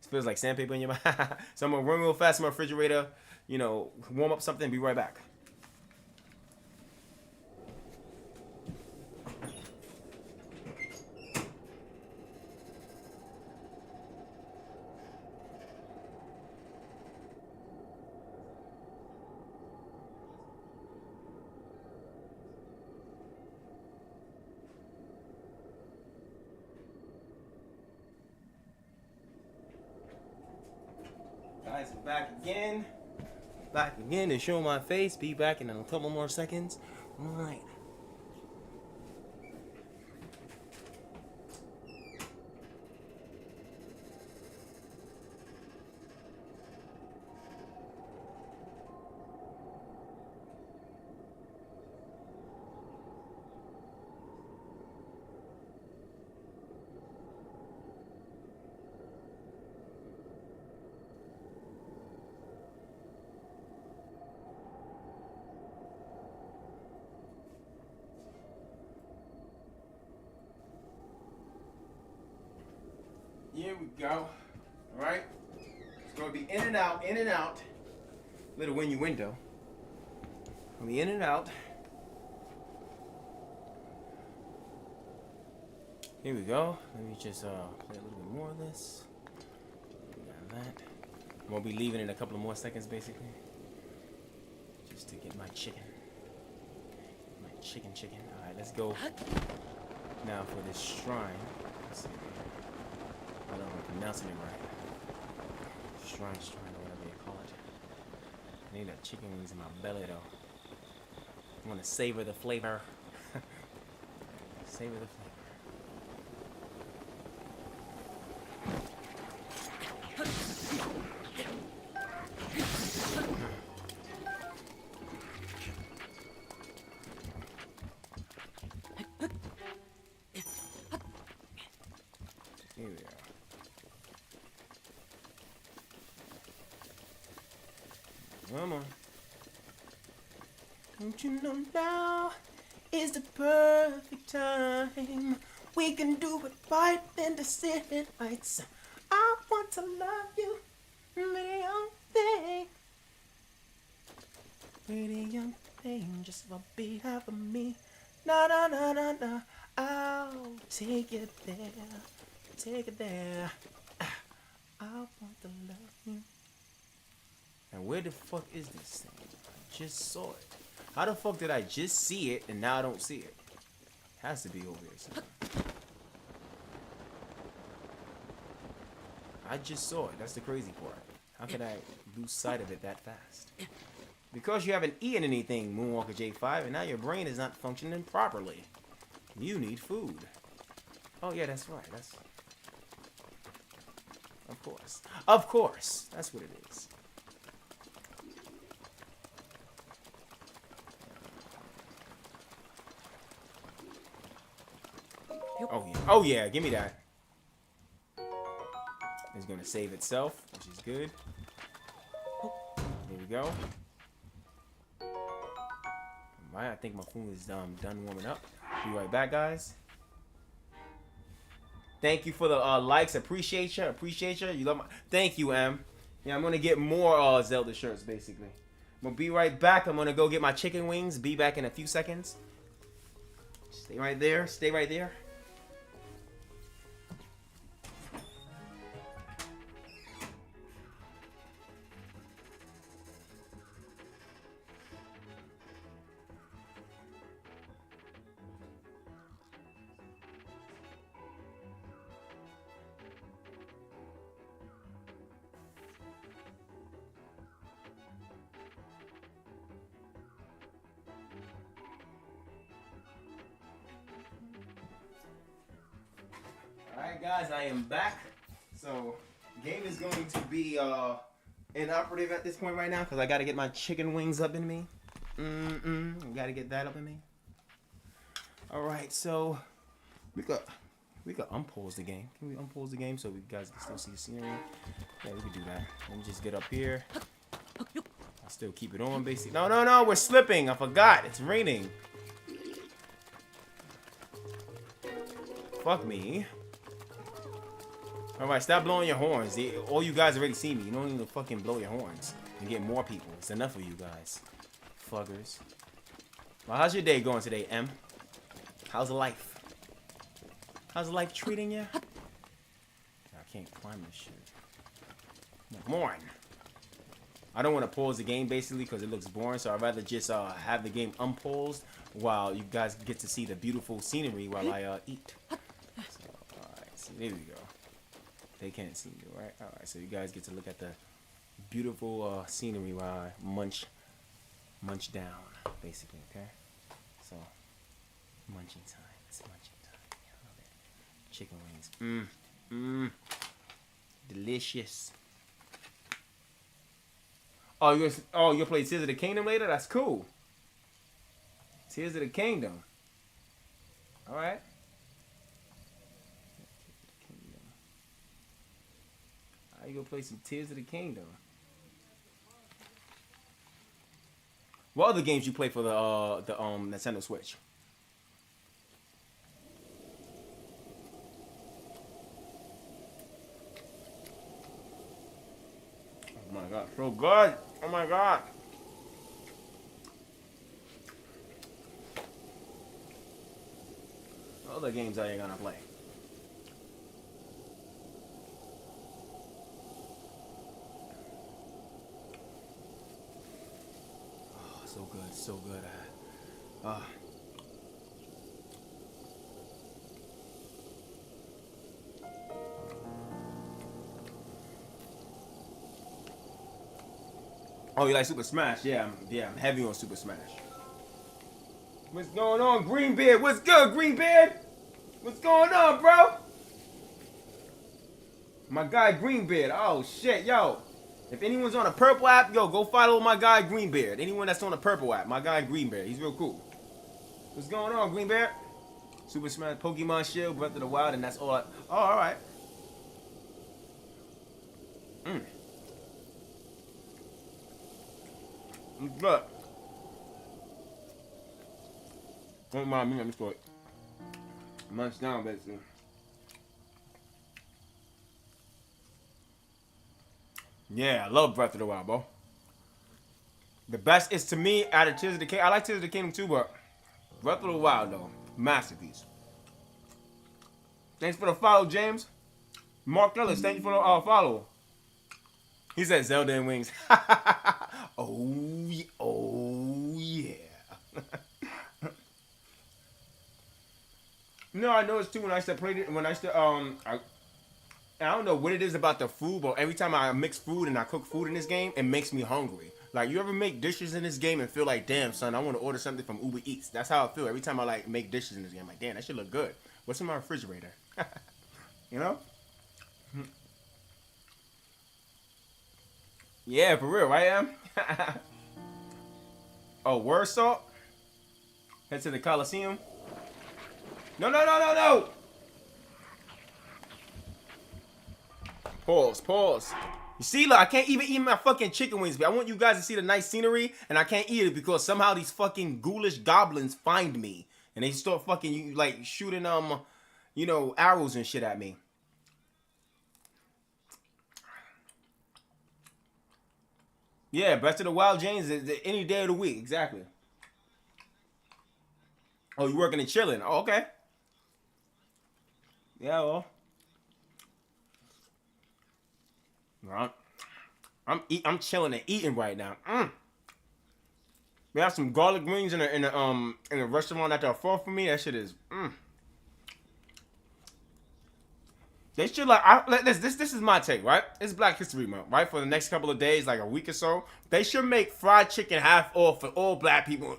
It feels like sandpaper in your mouth. So I'm gonna run real fast in my refrigerator, warm up something and be right back. Guys, I'm back again. Back again to show my face. Be back in a couple more seconds. Alright. Here we go. All right. It's gonna be in and out, in and out. Little window. Gonna be in and out. Here we go. Let me just play a little bit more of this. We got that. I'm gonna be leaving in a couple of more seconds, basically, just to get my chicken. Chicken. All right, let's go now for this shrine. Let's see. I don't know if I'm pronouncing it right. Shrine, or whatever you call it. I need that chicken wings in my belly, though. I want to savor the flavor. Savor the flavor. Here we are. Come on. Don't you know now is the perfect time? We can do it right in the city lights. I want to love you, pretty young thing. Pretty young thing, just for behalf of me. Na. I'll take it there. Take it there. I want to love you. And where the fuck is this thing? I just saw it. How the fuck did I just see it and now I don't see it? Has to be over here somewhere. I just saw it. That's the crazy part. How could I lose sight of it that fast? Because you haven't eaten anything, Moonwalker J5, and now your brain is not functioning properly. You need food. Oh yeah, that's right. That's... Of course. Of course. That's what it is. Oh yeah. Oh yeah, give me that. It's gonna save itself, which is good. There we go. Alright, I think my food is done warming up. Be right back, guys. Thank you for the likes. Appreciate you. You love my... Thank you, Em. Yeah, I'm gonna get more Zelda shirts, basically. I'm gonna be right back. I'm gonna go get my chicken wings. Be back in a few seconds. Stay right there. Stay right there. Alright guys, I am back. So, game is going to be inoperative at this point right now because I gotta get my chicken wings up in me. Gotta get that up in me. Alright, so we could unpause the game. Can we unpause the game so we guys can still see the scenery? Yeah, we could do that. Let me just get up here. I'll still keep it on basically. No, we're slipping. I forgot. It's raining. Fuck me. Alright, stop blowing your horns. All you guys already see me. You don't even fucking blow your horns. And get more people. It's enough of you guys. Fuckers. Well, how's your day going today, Em? How's life? How's life treating you? I can't climb this shit. Come on. I don't want to pause the game basically because it looks boring. So I'd rather just have the game unpaused while you guys get to see the beautiful scenery while I eat. So, alright, so there we go. They can't see me, right? Alright, so you guys get to look at the beautiful scenery while I munch down, basically, okay? So, munching time. It's munching time. Chicken wings. Delicious. Oh, you'll play Tears of the Kingdom later? That's cool. Tears of the Kingdom. Alright. You gonna play some Tears of the Kingdom. What other games you play for the Nintendo Switch? my god, so good. Oh my god. Other games I ain't gonna play. Oh, so good, so good. Uh, oh, you like Super Smash? Yeah, I'm heavy on Super Smash. What's going on, Greenbeard? What's good, Greenbeard? What's going on, bro? My guy Greenbeard. Oh shit, yo. If anyone's on a purple app, yo, go follow my guy Greenbeard. Anyone that's on a purple app, my guy Greenbeard. He's real cool. What's going on, Greenbeard? Super Smash, Pokemon Shield, Breath of the Wild, and that's all. Oh, all right. Good. Don't mind me. I'm just going to munch down, basically. Yeah, I love Breath of the Wild, bro. The best is to me out of Tears of the Kingdom. I like Tears of the Kingdom too, but Breath of the Wild though, masterpiece. Thanks for the follow, James. Mark Ellis, thank you for the follow. He said Zelda and Wings. Oh yeah. No, I noticed too when I used to play it. When I used to I don't know what it is about the food, but every time I mix food and I cook food in this game, it makes me hungry. Like, you ever make dishes in this game and feel like, damn, son, I want to order something from Uber Eats. That's how I feel every time I, like, make dishes in this game. I'm like, damn, that should look good. What's in my refrigerator? You know? Yeah, for real, right, Em? Oh, word salt? Head to the Coliseum? No, no, no, no, no! Pause. You see, look, I can't even eat my fucking chicken wings. I want you guys to see the nice scenery, and I can't eat it because somehow these fucking ghoulish goblins find me. And they start fucking, like, shooting, arrows and shit at me. Yeah, Breath of the Wild, James, any day of the week, exactly. Oh, you working and chilling? Oh, okay. Yeah, well. I'm chilling and eating right now. We have some garlic wings in a restaurant at the far from me. That shit is. They should this is my take, right? It's Black History Month, right? For the next couple of days, like a week or so, they should make fried chicken half off for all black people.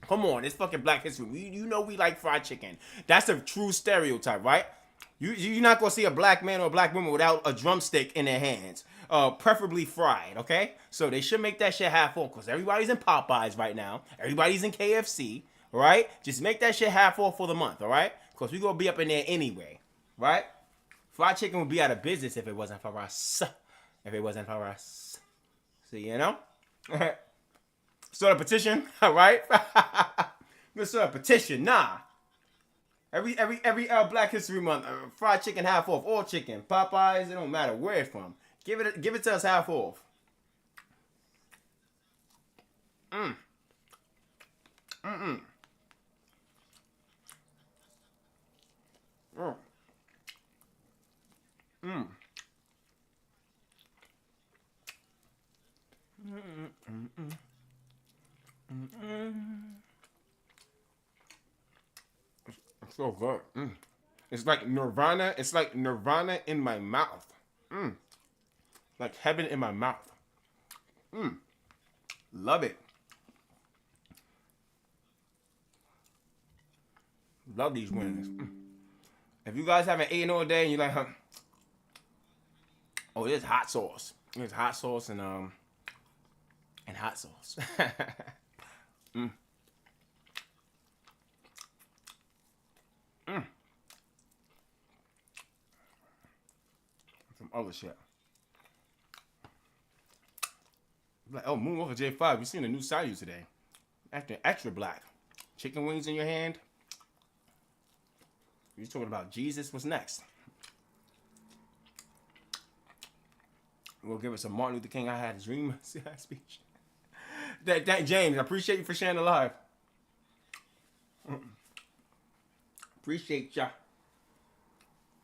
Come on, it's fucking Black History. You know we like fried chicken. That's a true stereotype, right? You're not gonna see a black man or a black woman without a drumstick in their hands. Preferably fried, okay? So they should make that shit half off because everybody's in Popeyes right now. Everybody's in KFC, right? Just make that shit half off for the month, all right? Because we're gonna be up in there anyway, right? Fried chicken would be out of business if it wasn't for us. If it wasn't for us. So, you know? Start a petition, all right? Let's start a petition. Nah. Every Black History Month, fried chicken half off, all chicken, Popeyes, it don't matter where it's from. Give it to us half off. Mm. It's so good. It's like Nirvana. It's like Nirvana in my mouth. Like heaven in my mouth. Love it. Love these wings. If you guys haven't eaten all day and you're like, huh? Oh, there's hot sauce. There's hot sauce and hot sauce. Some other shit. Like, oh, Moonwalker J5, you seen a new side of you today. Acting extra black. Chicken wings in your hand. You talking about Jesus? What's next? We'll give us a Martin Luther King I Had a Dream speech. That James, I appreciate you for sharing the live. Appreciate ya.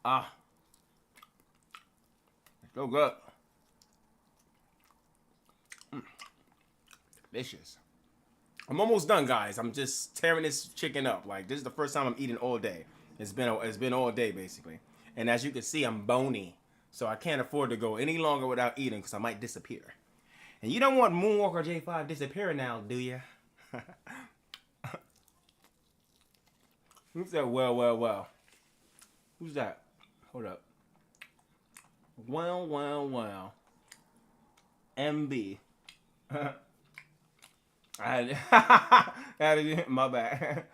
Ah, so good. Delicious. I'm almost done, guys. I'm just tearing this chicken up. Like, this is the first time I'm eating all day. It's been all day basically, and as you can see, I'm bony, so I can't afford to go any longer without eating because I might disappear. And you don't want Moonwalker J5 disappearing now, do you? Who's that? Well. Who's that? Hold up. Well. MB. My bad.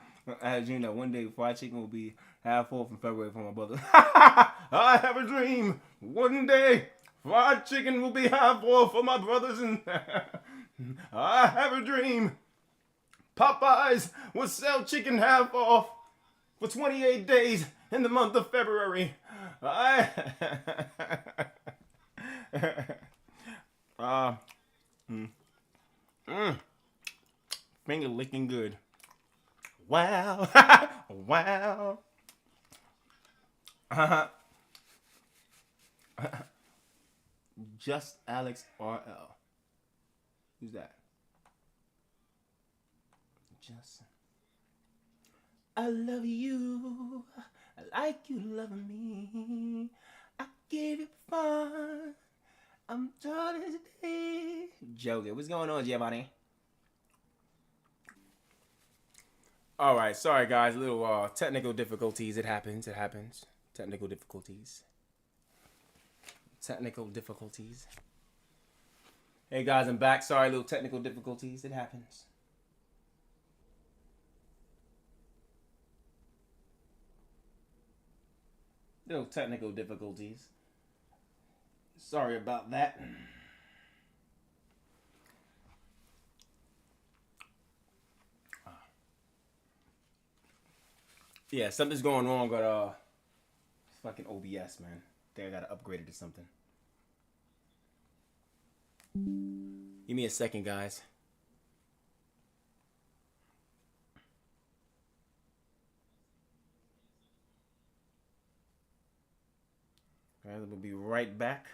I had a dream that one day fried chicken will be half full from February for my brother. I have a dream. One day fried chicken will be half full for my brothers and I have a dream. Popeyes will sell chicken half off for 28 days in the month of February. Finger licking good. Wow. Wow. Just Alex RL. Who's that? Just. I love you. I like you loving me. I give you fun. I'm tired as day. Joking. What's going on, Giovanni? All right, sorry guys, a little technical difficulties. It happens. Technical difficulties. Hey guys, I'm back. Sorry, little technical difficulties. It happens. Little technical difficulties. Sorry about that. Yeah, something's going wrong with fucking OBS, man. They gotta upgrade it to something. Give me a second, guys. Guys, we'll be right back.